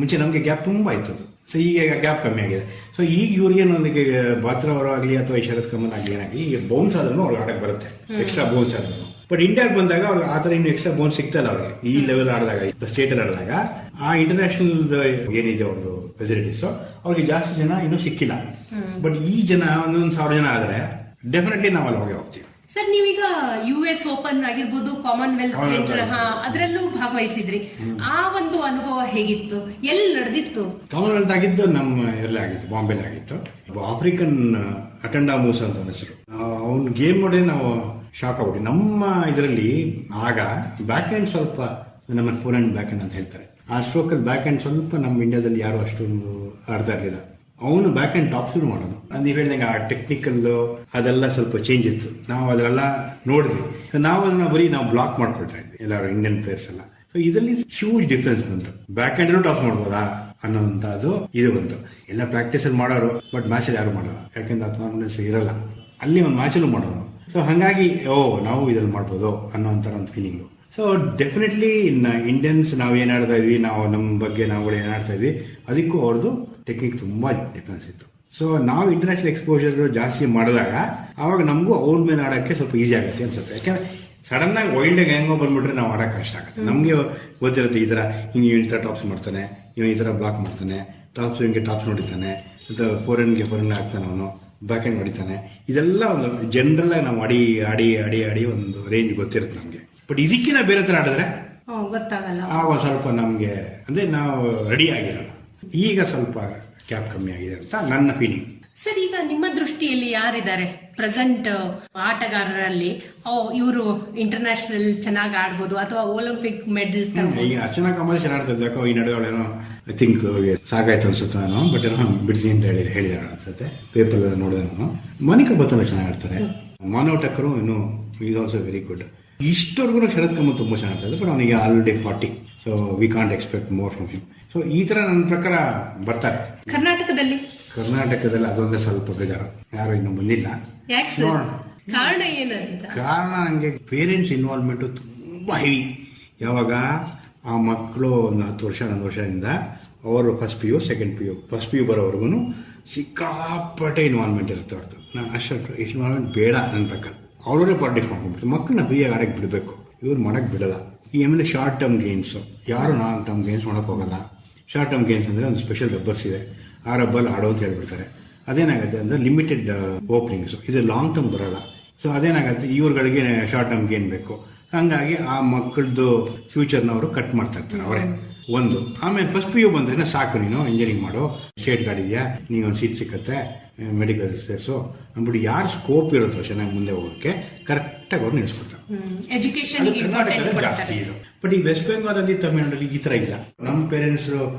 ಮುಂಚೆ ನಮ್ಗೆ ಗ್ಯಾಪ್ ತುಂಬಾ ಇತ್ತು, ಸೊ ಈಗ ಗ್ಯಾಪ್ ಕಮ್ಮಿ ಆಗಿದೆ. ಸೊ ಈಗ ಇವ್ರಿಗೇನೊಂದಿಗೆ ಬಾತ್ರಾ ಅವರು ಆಗ್ಲಿ ಅಥವಾ ಶರತ್ ಕಮಲ್ ಆಗ್ಲಿ ಏನಾಗ್ಲಿ, ಈಗ ಬೌನ್ಸ್ ಆದ್ರೂ ಅವ್ರಿಗೆ ಆಡಕ್ ಬರುತ್ತೆ, ಎಕ್ಸ್ಟ್ರಾ ಬೌನ್ಸ್ ಆದ್ರೂ. ಬಟ್ ಇಂಡಿಯಾಗೆ ಬಂದಾಗ ಅವ್ರಿಗೆ ಆತರ ಇನ್ನು ಎಕ್ಸ್ಟ್ರಾ ಬೌನ್ಸ್ ಸಿಗ್ತಲ್ಲ ಅವ್ರಿಗೆ. ಈ ಲೆವೆಲ್ ಆಡಿದಾಗ, ಸ್ಟೇಟ್ ಅಲ್ಲಿ ಆಡಿದಾಗ ಆ ಇಂಟರ್ನ್ಯಾಷನಲ್ ಏನಿದೆ ಅವ್ರದ್ದು ಫೆಸಿಲಿಟೀಸ್ ಅವ್ರಿಗೆ ಜಾಸ್ತಿ ಜನ ಇನ್ನೂ ಸಿಕ್ಕಿಲ್ಲ. ಬಟ್ ಈ ಜನ 1,000 ಜನ ಆದ್ರೆ ಡೆಫಿನೆಟ್ಲಿ ನಾವು ಅಲ್ಲಿ ಹೋಗ್ತೀವಿ. ಸರ್, ನೀವೀಗ US ಓಪನ್ ಆಗಿರ್ಬೋದು, ಕಾಮನ್ವೆಲ್ತ್ ಗೇಮ್ಸ್ ಅದರಲ್ಲೂ ಭಾಗವಹಿಸಿದ್ರಿ. ಆ ಒಂದು ಅನುಭವ ಹೇಗಿತ್ತು, ಎಲ್ಲಿ ನಡೆದಿತ್ತು? ಕಾಮನ್ವೆಲ್ತ್ ಆಗಿದ್ದು ನಮ್ಮ ಎಲ್ಲೇ ಆಗಿತ್ತು, ಬಾಂಬೆಲಿ ಆಗಿತ್ತು. ಆಫ್ರಿಕನ್ ಅಟೆಂಡಾ ಮೂಸ್ ಅಂತ ಹೆಸರು. ಅವ್ನ ಗೇಮ್ ನೋಡಿ ನಾವು ಶಾಕ್ ಆಗ್ಬಿಟ್ಟು. ನಮ್ಮ ಇದರಲ್ಲಿ ಆಗ ಬ್ಯಾಕ್ ಹ್ಯಾಂಡ್ ಸ್ವಲ್ಪ, ನಮ್ಮ ಫೋರ್ ಹ್ಯಾಂಡ್ ಬ್ಯಾಕ್ ಹ್ಯಾಂಡ್ ಅಂತ ಹೇಳ್ತಾರೆ, ಆ ಸ್ಟ್ರೋಕ್ ಅಲ್ಲಿ ಬ್ಯಾಕ್ ಹ್ಯಾಂಡ್ ಸ್ವಲ್ಪ ನಮ್ಮ ಇಂಡಿಯಾದಲ್ಲಿ ಯಾರು ಅಷ್ಟೊಂದು ಆಡ್ತಾ ಇರಲಿಲ್ಲ. ಅವನು ಬ್ಯಾಕ್ ಹ್ಯಾಂಡ್ ಟಾಪ್ ಶೂಟ್ ಮಾಡೋನು. ನೀವು ಹೇಳಿದಂಗೆ ಆ ಟೆಕ್ನಿಕಲ್ ಅದೆಲ್ಲ ಸ್ವಲ್ಪ ಚೇಂಜ್ ಇತ್ತು. ನಾವು ಅದೆಲ್ಲ ನೋಡಿದ್ವಿ. ನಾವು ಅದನ್ನ ಬರೀ ನಾವು ಬ್ಲಾಕ್ ಮಾಡ್ಕೊಳ್ತಾ ಇದ್ವಿ ಎಲ್ಲರೂ ಇಂಡಿಯನ್ ಪ್ಲೇಯರ್ಸ್ ಎಲ್ಲ. ಸೊ ಇದರಲ್ಲಿ ಹ್ಯೂಜ್ ಡಿಫ್ರೆನ್ಸ್ ಬಂತು. ಬ್ಯಾಕ್ ಹ್ಯಾಂಡ್ ಟಾಪ್ ಮಾಡ್ಬೋದಾ ಅನ್ನೋಂಥದ್ದು ಇದು ಬಂತು. ಎಲ್ಲ ಪ್ರಾಕ್ಟೀಸ್ ಅಲ್ಲಿ ಮಾಡೋರು, ಬಟ್ ಮ್ಯಾಚ್ ಅಲ್ಲಿ ಯಾರು ಮಾಡೋಲ್ಲ, ಯಾಕೆಂದ್ರೆ ಕಾನ್ಫಿಡೆನ್ಸ್ ಇರಲ್ಲ. ಅಲ್ಲಿ ಒಂದು ಮ್ಯಾಚ್ ಅಲ್ಲೂ ಮಾಡೋರು. ಸೊ ಹಾಗಾಗಿ ನಾವು ಇದ್ರಲ್ಲಿ ಮಾಡ್ಬೋದು ಅನ್ನೋಂಥರ ಒಂದು ಫೀಲಿಂಗು. ಸೊ ಡೆಫಿನೆಟ್ಲಿ ಇಂಡಿಯನ್ಸ್ ನಾವು ಏನ್ ಆಡ್ತಾ ಇದ್ವಿ, ನಾವು ನಮ್ಮ ಬಗ್ಗೆ ನಾವುಗಳು ಏನ್ ಆಡ್ತಾ ಇದ್ವಿ, ಅದಕ್ಕೂ ಅವ್ರದ್ದು ಟೆಕ್ನಿಕ್ ತುಂಬಾ ಡಿಫ್ರೆನ್ಸ್ ಇತ್ತು. ಸೊ ನಾವು ಇಂಟರ್ನ್ಯಾಷನಲ್ ಎಕ್ಸ್ಪೋಜರ್ ಜಾಸ್ತಿ ಮಾಡಿದಾಗ ಅವಾಗ ನಮಗೂ ಅವ್ರ ಮೇಲೆ ಆಡಕ್ಕೆ ಸ್ವಲ್ಪ ಈಸಿ ಆಗುತ್ತೆ ಅನ್ಸುತ್ತೆ. ಯಾಕಂದ್ರೆ ಸಡನ್ ಆಗಿ ವೈಲ್ಡ್ ಆಗಿ ಹೆಂಗೋ ಬಂದ್ಬಿಟ್ರೆ ನಾವು ಆಡಕ್ಕೆ ಕಷ್ಟ ಆಗುತ್ತೆ. ನಮ್ಗೆ ಗೊತ್ತಿರುತ್ತೆ ಈ ತರ ಹಿಂಗೆ ಈ ತರ ಟಾಪ್ಸ್ ಮಾಡ್ತಾನೆ, ಇವ್ ಈ ತರ ಬ್ಲಾಕ್ ಮಾಡ್ತಾನೆ, ಟಾಪ್ಸ್ ಹಿಂಗೆ ಟಾಪ್ಸ್ ನೋಡಿತಾನೆ, ಫೋರ್ ಹ್ಯಾಂಡ್ಗೆ ಫೋರ್ ಹ್ಯಾಂಡ್ ಹಾಕ್ತಾನೆ, ಅವನು ಬ್ಯಾಕ್ ಹ್ಯಾಂಡ್ ಹೊಡಿತಾನೆ. ಇದೆಲ್ಲ ಒಂದು ಜನರಲ್ ಆಗಿ ನಾವು ಆಡಿ ಆಡಿ ಆಡಿ ಆಡಿ ಒಂದು ರೇಂಜ್ ಗೊತ್ತಿರುತ್ತೆ ನಮ್ಗೆ. ಬಟ್ ಇದಕ್ಕಿಂತ ಬೇರೆ ತರ ಆಡಿದ್ರೆ ಗೊತ್ತಾಗಲ್ಲ. ಆವಾಗ ಸ್ವಲ್ಪ ನಮ್ಗೆ ಅಂದ್ರೆ ನಾವು ರೆಡಿ ಆಗಿರಲ್ಲ. ಈಗ ಸ್ವಲ್ಪ ಕ್ಯಾಪ್ ಕಮ್ಮಿ ಆಗಿದೆ ಅಂತ ನನ್ನ ಫೀಲಿಂಗ್. ಸರ್, ಈಗ ನಿಮ್ಮ ದೃಷ್ಟಿಯಲ್ಲಿ ಯಾರಿದ್ದಾರೆ ಪ್ರೆಸೆಂಟ್ ಆಟಗಾರರಲ್ಲಿ ಇವರು ಇಂಟರ್ನ್ಯಾಷನಲ್ ಚೆನ್ನಾಗಿ ಆಡ್ಬೋದು ಅಥವಾ ಒಲಿಂಪಿಕ್ ಮೆಡಲ್? ಈಗ ಅರ್ಚನಾ ಕಾಮತ್ ಚೆನ್ನಾಗಿ ಆಡ್ತಾ ಇದ್ದ. ಈ ನಡುವೆ ಏನೋ ಐ ಥಿಂಕ್ ಸಾಕಾಯ್ತು ಅನ್ಸುತ್ತೆ, ನಾನು ಬಟ್ ಏನೋ ಬಿಡ್ತೀನಿ ಅಂತ ಹೇಳಿದಾರೆ ಅನ್ಸುತ್ತೆ, ಪೇಪರ್ ನೋಡಿದೆ ನಾನು. ಮಾನಿಕಾ ಬತ್ರಾ ಚೆನ್ನಾಗಿ ಆಡ್ತಾರೆ. ಮಾನವ್ ಟಕ್ಕರು ಇನ್ನು is also very good. ಇಷ್ಟವರೆಗೂ Sharath Kamal ತುಂಬಾ ಚೆನ್ನಾಗಿ ಆಡ್ತಾರೆ. ಬಟ್ ಅವನಿಗೆ already 40, so we can't expect more from him. So ಈ ತರ ನನ್ನ ಪ್ರಕಾರ ಬರ್ತಾರೆ. ಕರ್ನಾಟಕದಲ್ಲಿ ಅದೊಂದೇ ಸ್ವಲ್ಪ ಬೇಜಾರು, ಯಾರು ಇನ್ನೂ ಬಂದಿಲ್ಲ. ಕಾರಣ ಏನಂತ? ಕಾರಣ ನಂಗೆ ಪೇರೆಂಟ್ಸ್ ಇನ್ವಾಲ್ವ್ಮೆಂಟ್ ತುಂಬಾ ಹೆವಿ. ಯಾವಾಗ ಆ ಮಕ್ಕಳು ಒಂದು 10 ವರ್ಷ 11 ವರ್ಷದಿಂದ ಅವರು first PU second PU first PU ಬರೋವರೆಗೂ ಸಿಕ್ಕಾಪಟ್ಟೆ ಇನ್ವಾಲ್ವ್ಮೆಂಟ್ ಇರುತ್ತೆ ಅವ್ರದ್ದು. ನಾನು ಅಷ್ಟು ಇನ್ವಾಲ್ವ್ಮೆಂಟ್ ಬೇಡ ನನ್ನ ಪ್ರಕಾರ. ಅವ್ರವರೇ ಪಾರ್ಟಿಸ್ ಮಾಡ್ಕೊಂಡ್ಬಿಟ್ಟು ಮಕ್ಕಳನ್ನ ಫ್ರೀಯಾಗಿ ಆಡಕ್ಕೆ ಬಿಡಬೇಕು. ಇವ್ರು ಮಾಡಕ್ ಬಿಡಲ್ಲ. ಈ ಆಮೇಲೆ ಶಾರ್ಟ್ ಟರ್ಮ್ ಗೇಮ್ಸ್, ಯಾರು ಲಾಂಗ್ ಟರ್ಮ್ ಗೇಮ್ಸ್ ಮಾಡಕ್ ಹೋಗಲ್ಲ. ಶಾರ್ಟ್ ಟರ್ಮ್ ಗೇಮ್ಸ್ ಅಂದ್ರೆ ಒಂದು ಸ್ಪೆಷಲ್ ರಬ್ಬರ್ಸ್ ಇದೆ, ಆ ರಬ್ಬರ್ ಆಡೋ ಅಂತ ಹೇಳ್ಬಿಡ್ತಾರೆ. ಅದೇನಾಗುತ್ತೆ ಅಂದ್ರೆ ಲಿಮಿಟೆಡ್ ಓಪನಿಂಗ್ಸ್, ಇದು ಲಾಂಗ್ ಟರ್ಮ್ ಬರಲ್ಲ. ಸೊ ಅದೇನಾಗುತ್ತೆ, ಇವ್ರುಗಳಿಗೆ ಶಾರ್ಟ್ ಟರ್ಮ್ ಗೇಮ್ ಬೇಕು. ಹಂಗಾಗಿ ಆ ಮಕ್ಕಳದ್ದು ಫ್ಯೂಚರ್ನ ಅವರು ಕಟ್ ಮಾಡ್ತಾ ಇರ್ತಾರೆ ಅವರೇ. ಒಂದು. ಆಮೇಲೆ ಫಸ್ಟ್ PU ಬಂದ್ರೆ ಸಾಕು, ನೀನು ಇಂಜಿನಿಯರಿಂಗ್ ಮಾಡು, ಸ್ಟೇಟ್ ಗಾರ್ಡ್ ಇದೆಯಾ, ನೀನು ಒಂದು ಸೀಟ್ ಸಿಕ್ಕತ್ತೆ, ಮೆಡಿಕಲ್ ಸೇರ್ಸು ಅಂದ್ಬಿಟ್ಟು ಯಾರು ಸ್ಕೋಪ್ ಇರುತ್ತೋ ಚೆನ್ನಾಗಿ ಮುಂದೆ ಹೋಗೋಕೆ ಕರೆಕ್ಟಾಗಿ ಅವ್ರು ನಿಲ್ಲಿಸ್ಬಿಡ್ತಾರೆ. ಎಜುಕೇಶನ್ ಕರ್ನಾಟಕದಲ್ಲಿ ಜಾಸ್ತಿ ಇದು. ಬಟ್ ಈ ವೆಸ್ಟ್ ಬೆಂಗಾಲಲ್ಲಿ, ತಮಿಳುನಾಡಲ್ಲಿ ಈ ತರ ಇಲ್ಲ. ನಮ್ಮ ಪೇರೆಂಟ್ಸ್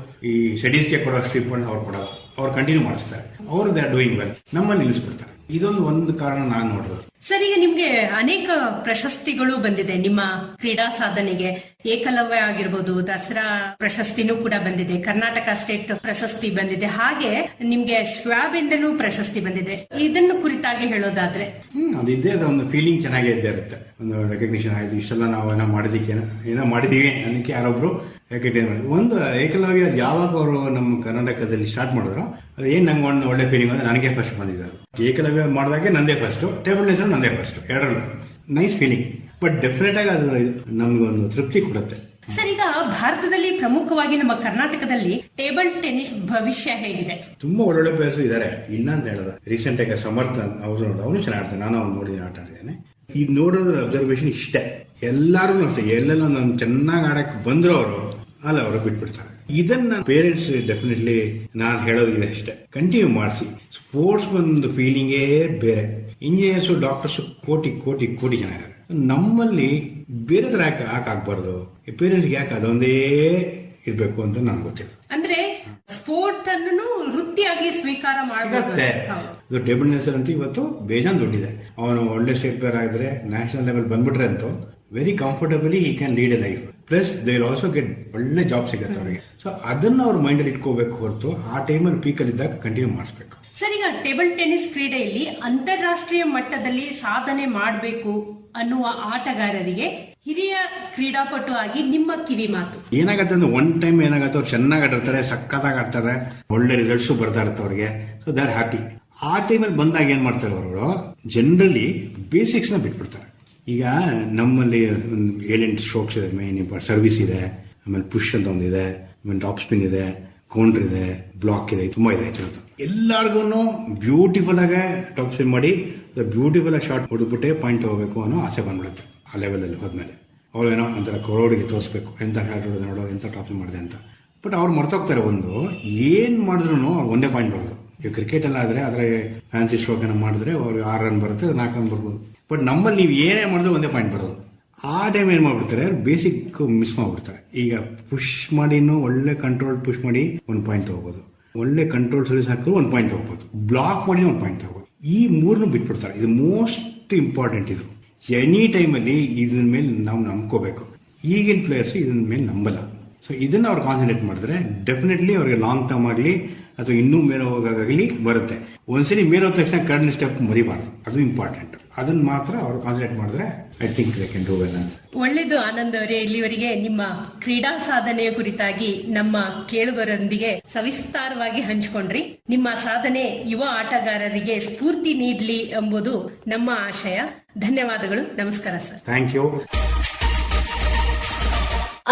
ಈ ಸ್ಟಡೀಸ್ಗೆ ಕೊಡೋ ಸ್ಟೀಪಂಡ್ ಅವ್ರು ಕೊಡೋದು, ಅವ್ರು ಕಂಟಿನ್ಯೂ ಮಾಡಿಸ್ತಾರೆ, ಅವ್ರು ದೇ ಆರ್ ಡೂಯಿಂಗ್ ವೆಲ್, ನಮ್ಮಲ್ಲಿ ನಿಲ್ಲಿಸ್ಬಿಡ್ತಾರೆ. ಇದೊಂದು ಕಾರಣ ನಾನು ನೋಡಿರೋದು. ಸರ್, ಈಗ ನಿಮ್ಗೆ ಅನೇಕ ಪ್ರಶಸ್ತಿಗಳು ಬಂದಿದೆ ನಿಮ್ಮ ಕ್ರೀಡಾ ಸಾಧನೆಗೆ. ಏಕಲವ್ಯ ಆಗಿರ್ಬೋದು, ದಸರಾ ಪ್ರಶಸ್ತಿನೂ ಕೂಡ ಬಂದಿದೆ, ಕರ್ನಾಟಕ ಸ್ಟೇಟ್ ಪ್ರಶಸ್ತಿ ಬಂದಿದೆ, ಹಾಗೆ ನಿಮ್ಗೆ ಸ್ವಾಬ್ ಇಂದನೂ ಪ್ರಶಸ್ತಿ ಬಂದಿದೆ. ಇದನ್ನು ಕುರಿತಾಗಿ ಹೇಳೋದಾದ್ರೆ ಅದಿದ್ದೇ ಒಂದು ಫೀಲಿಂಗ್ ಚೆನ್ನಾಗೇ ಇದ್ದೇ ಇರುತ್ತೆ. ಒಂದು ರೆಕಗ್ನಿಷನ್ ಆಯ್ತು, ಇಷ್ಟೆಲ್ಲ ನಾವು ಏನೋ ಮಾಡಿದೀವಿ ಅದಕ್ಕೆ ಯಾರೊಬ್ರು ಒಂದು ಏಕಲವ್ಯ ಯಾವಾಗ ಅವರು ನಮ್ಮ ಕರ್ನಾಟಕದಲ್ಲಿ ಸ್ಟಾರ್ಟ್ ಮಾಡಿದ್ರು, ಅದು ಏನ್ ನಂಗೆ ಒಂದು ಒಳ್ಳೆ ಫೀಲಿಂಗ್ ಅಂದ್ರೆ ನನಗೆ ಫಸ್ಟ್ ಬಂದಿದೆ. ಏಕಲವ್ಯ ಮಾಡಿದಾಗೆ ನಂದೇ ಫಸ್ಟ್, ಟೇಬಲ್ ಟೆನ್ನಿಸ್ ನಂದೇ ಫಸ್ಟ್, ಎರಡರಲ್ಲೂ ನೈಸ್ ಫೀಲಿಂಗ್. ಬಟ್ ಡೆಫಿನೆಟ್ ಆಗಿ ಅದು ನಮ್ಗೊಂದು ತೃಪ್ತಿ ಕೊಡುತ್ತೆ. ಸರ್, ಈಗ ಭಾರತದಲ್ಲಿ ಪ್ರಮುಖವಾಗಿ ನಮ್ಮ ಕರ್ನಾಟಕದಲ್ಲಿ ಟೇಬಲ್ ಟೆನ್ನಿಸ್ ಭವಿಷ್ಯ ಹೇಗಿದೆ? ತುಂಬಾ ಒಳ್ಳೊಳ್ಳೆ ಪ್ಲೇಯರ್ಸ್ ಇದಾರೆ. ಇಲ್ಲ ಅಂತ ಹೇಳದ, ರೀಸೆಂಟ್ ಆಗಿ ಸಮರ್ಥ ಅವನು ಚೆನ್ನಾಗಿ ಆಡ್ತಾನೆ, ನಾನು ಅವ್ನು ನೋಡಿ ಆಟ ಆಡಿದ್ದೇನೆ. ಇದು ನೋಡೋದ್ರ ಅಬ್ಸರ್ವೇಷನ್ ಇಷ್ಟೇ, ಎಲ್ಲಾರು ಅಷ್ಟೇ, ಎಲ್ಲೆಲ್ಲ ನಾನು ಚೆನ್ನಾಗಿ ಆಡಕ್ ಬಂದ್ರು ಅವರು ಅಲ್ಲ ಅವರು ಬಿಟ್ಬಿಡ್ತಾರೆ. ಇದನ್ನ ಪೇರೆಂಟ್ಸ್ ಡೆಫಿನೆಟ್ಲಿ ನಾನು ಹೇಳೋದಿದೆ ಅಷ್ಟೇ, ಕಂಟಿನ್ಯೂ ಮಾಡಿಸಿ. ಸ್ಪೋರ್ಟ್ಸ್ ಒಂದು ಫೀಲಿಂಗೇ ಬೇರೆ. ಇಂಜಿನಿಯರ್ಸ್, ಡಾಕ್ಟರ್ಸ್ ಕೋಟಿ ಕೋಟಿ ಕೋಟಿ ಜನ ಇದ್ದಾರೆ. ನಮ್ಮಲ್ಲಿ ಬೇರೆ ತರ ಯಾಕೆ ಆಗ್ಬಾರ್ದು? ಪೇರೆಂಟ್ಸ್ಗೆ ಯಾಕೆ ಅದೊಂದೇ ಇರ್ಬೇಕು ಅಂತ ನನ್ಗೆ ಗೊತ್ತಿಲ್ಲ. ಅಂದ್ರೆ ಸ್ಪೋರ್ಟ್ ಅನ್ನು ವೃತ್ತಿಯಾಗಿ ಸ್ವೀಕಾರ ಮಾಡಬಹುದು. ಟೇಬಲ್ ಟೆನ್ನಿಸ್ ಅಂತೂ ಇವತ್ತು ಬೇಜಾನ್ ದುಡ್ಡಿದೆ. ಅವನು ಒಳ್ಳೆ ಸ್ಟೇಟ್ ಪ್ಲೇಯರ್ ಆಗಿದ್ರೆ, ನ್ಯಾಷನಲ್ ಲೆವೆಲ್ ಬಂದ್ಬಿಟ್ರೆ ಅಂತೂ very comfortably he can lead A life. Plus they will also get ಒಳ್ಳೆ ಜಾಬ್ ಸಿಗುತ್ತೆ ಅವರಿಗೆ. ಸೊ ಅದನ್ನ ಅವ್ರ ಮೈಂಡ್ ಅಲ್ಲಿ ಇಟ್ಕೋಬೇಕು ಹೊರತು ಆ ಟೈಮಲ್ಲಿ ಪೀಕಲ್ಲಿ ಇದ್ದಾಗ ಕಂಟಿನ್ಯೂ ಮಾಡಿಸ್ಬೇಕು. ಸರ್, ಈಗ ಟೇಬಲ್ ಟೆನ್ನಿಸ್ ಕ್ರೀಡೆಯಲ್ಲಿ ಅಂತಾರಾಷ್ಟ್ರೀಯ ಮಟ್ಟದಲ್ಲಿ ಸಾಧನೆ ಮಾಡಬೇಕು ಅನ್ನುವ ಆಟಗಾರರಿಗೆ ಹಿರಿಯ ಕ್ರೀಡಾಪಟು ಆಗಿ ನಿಮ್ಮ ಕಿವಿ ಮಾತು ಏನಾಗತ್ತೆ ಅಂದ್ರೆ, ಒನ್ ಟೈಮ್ ಏನಾಗತ್ತೆ, ಅವ್ರು ಚೆನ್ನಾಗಿ ಆಡಿರ್ತಾರೆ, ಸಕ್ಕತ್ತಾಗಿ ಆಡ್ತಾರೆ, ಒಳ್ಳೆ ರಿಸಲ್ಟ್ಸ್ ಬರ್ತಾ ಇರುತ್ತೆ ಅವ್ರಿಗೆ. So they are happy. ಆ ಟೈಮಲ್ಲಿ ಬಂದಾಗ ಏನ್ ಮಾಡ್ತಾರೆ ಅವರು, ಜನರಲಿ ಬೇಸಿಕ್ಸ್ ನ ಬಿಟ್ಬಿಡ್ತಾರೆ. ಈಗ ನಮ್ಮಲ್ಲಿ 7-8 ಸ್ಟ್ರೋಕ್ಸ್ ಇದೆ, ಮೇನ್ ಸರ್ವಿಸ್ ಇದೆ, ಆಮೇಲೆ ಪುಷ್ ಅಂತ ಒಂದಿದೆ, ಆಮೇಲೆ ಟಾಪ್ ಸ್ಪಿನ್ ಇದೆ, ಕೌಂಟರ್ ಇದೆ, ಬ್ಲಾಕ್ ಇದೆ, ತುಂಬಾ ಇದೆ. ಎಲ್ಲಾರ್ಗು ಬ್ಯೂಟಿಫುಲ್ ಆಗಿ ಟಾಪ್ ಸ್ಪಿನ್ ಮಾಡಿ ಬ್ಯೂಟಿಫುಲ್ ಆಗಿ ಶಾರ್ಟ್ ಹೊಡೆದ್ಬಿಟ್ಟೆ ಪಾಯಿಂಟ್ ತಗೋಬೇಕು ಅನ್ನೋ ಆಸೆ ಬಂದ್ಬಿಡುತ್ತೆ. ಆ ಲೆವೆಲ್ ಅಲ್ಲಿ ಹೋದ್ಮೇಲೆ ಅವ್ರು ಏನೋ ಒಂಥರ ಕ್ರೌಡ್ಗೆ ತೋರಿಸ್ಬೇಕು, ಎಂತ ಶಾರ್ಟ್ ಹೊಡೆದು ನೋಡೋ, ಎಂತ ಟಾಪ್ ಸ್ಪಿನ್ ಮಾಡಿದೆ ಅಂತ. ಬಟ್ ಅವ್ರು ಮರ್ತೋಗ್ತಾರೆ, ಒಂದು ಏನ್ ಮಾಡಿದ್ರು ಅವ್ರು ಒಂದೇ ಪಾಯಿಂಟ್ ಬರೋದು. ಈಗ ಕ್ರಿಕೆಟ್ ಎಲ್ಲ ಆದ್ರೆ ಅದ್ರ ಫ್ಯಾನ್ಸಿ ಸ್ಟ್ರೋಕ್ ಏನೋ ಮಾಡಿದ್ರೆ ಅವ್ರಿಗೆ 6 ರನ್ ಬರುತ್ತೆ, 4 ರನ್ ಬರ್ಬೋದು. ಬಟ್ ನಮ್ಮಲ್ಲಿ ನೀವು ಏನೇ ಮಾಡಿದ್ರು ಒಂದೇ ಪಾಯಿಂಟ್ ಬರೋದು. ಆ ಟೈಮ್ ಏನ್ ಮಾಡ್ಬಿಡ್ತಾರೆ, ಬೇಸಿಕ್ ಮಿಸ್ ಮಾಡ್ಬಿಡ್ತಾರೆ. ಈಗ ಪುಷ್ ಮಾಡಿನೂ ಒಳ್ಳೆ ಕಂಟ್ರೋಲ್ ಪುಷ್ ಮಾಡಿ 1 ಪಾಯಿಂಟ್ ತಗೋಬಹುದು, ಒಳ್ಳೆ ಕಂಟ್ರೋಲ್ ಸರ್ವಿಸ್ ಹಾಕಿದ್ರು 1 ಪಾಯಿಂಟ್ ತಗೋಬಹುದು, ಬ್ಲಾಕ್ ಮಾಡಿ 1 ಪಾಯಿಂಟ್ ತಗೋಬಹುದು. ಈ 3 ಬಿಟ್ಬಿಡ್ತಾರೆ. ಇದು ಮೋಸ್ಟ್ ಇಂಪಾರ್ಟೆಂಟ್. ಇದು ಎನಿ ಟೈಮಲ್ಲಿ ಇದನ್ನ ಮೇಲೆ ನಾವು ನಂಬ್ಕೋಬೇಕು. ಈಗಿನ ಪ್ಲೇಯರ್ಸ್ ಇದನ್ನ ಮೇಲೆ ನಂಬಲ್ಲ. ಸೊ ಇದನ್ನ ಅವ್ರು ಕಾನ್ಸಂಟ್ರೇಟ್ ಮಾಡಿದ್ರೆ ಡೆಫಿನೆಟ್ಲಿ ಅವ್ರಿಗೆ ಲಾಂಗ್ ಟರ್ಮ್ ಆಗಲಿ ಅಥವಾ ಇನ್ನೂ ಮೇಲೆ ಹೋಗಾಗಲಿ ಬರುತ್ತೆ. ಒಂದ್ಸರಿ ಮೇಲೆ ಹೋದ ತಕ್ಷಣ ಕರ್ಡ್ ಸ್ಟೆಪ್ ಮರಿಬಾರ್ದು, ಅದು ಇಂಪಾರ್ಟೆಂಟ್. ಅದನ್ನ ಮಾತ್ರ ಅವರು ಕಾನ್ಸಂಟ್ರೇಟ್ ಮಾಡಿದ್ರೆ I think they can do well. ಒಳ್ಳೆಯದು ಆನಂದ್ ಅವರೇ, ಇಲ್ಲಿವರೆಗೆ ನಿಮ್ಮ ಕ್ರೀಡಾ ಸಾಧನೆಯ ಕುರಿತಾಗಿ ನಮ್ಮ ಕೇಳುಗರೊಂದಿಗೆ ಸವಿಸ್ತಾರವಾಗಿ ಹಂಚಿಕೊಂಡ್ರಿ. ನಿಮ್ಮ ಸಾಧನೆ ಯುವ ಆಟಗಾರರಿಗೆ ಸ್ಫೂರ್ತಿ ನೀಡಲಿ ಎಂಬುದು ನಮ್ಮ ಆಶಯ. ಧನ್ಯವಾದಗಳು. ನಮಸ್ಕಾರ ಸರ್. Thank you.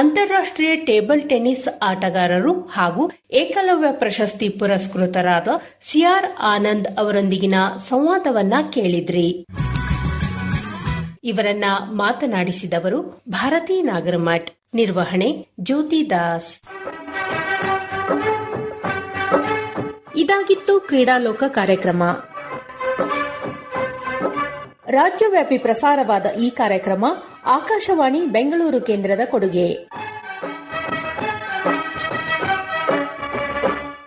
ಅಂತಾರಾಷ್ಟ್ರೀಯ ಟೇಬಲ್ ಟೆನ್ನಿಸ್ ಆಟಗಾರರು ಹಾಗೂ ಏಕಲವ್ಯ ಪ್ರಶಸ್ತಿ ಪುರಸ್ಕೃತರಾದ ಸಿಆರ್ ಆನಂದ್ ಅವರೊಂದಿಗಿನ ಸಂವಾದವನ್ನ ಕೇಳಿದ್ರಿ. ಇವರನ್ನ ಮಾತನಾಡಿಸಿದವರು ಭಾರತಿ ನಾಗರಮಠ್. ನಿರ್ವಹಣೆ ಜ್ಯೋತಿ ದಾಸ್. ಇದಾಗಿತ್ತು ಕ್ರೀಡಾಲೋಕ ಕಾರ್ಯಕ್ರಮ. ರಾಜ್ಯವ್ಯಾಪಿ ಪ್ರಸಾರವಾದ ಈ ಕಾರ್ಯಕ್ರಮ ಆಕಾಶವಾಣಿ ಬೆಂಗಳೂರು ಕೇಂದ್ರದ ಕೊಡುಗೆ.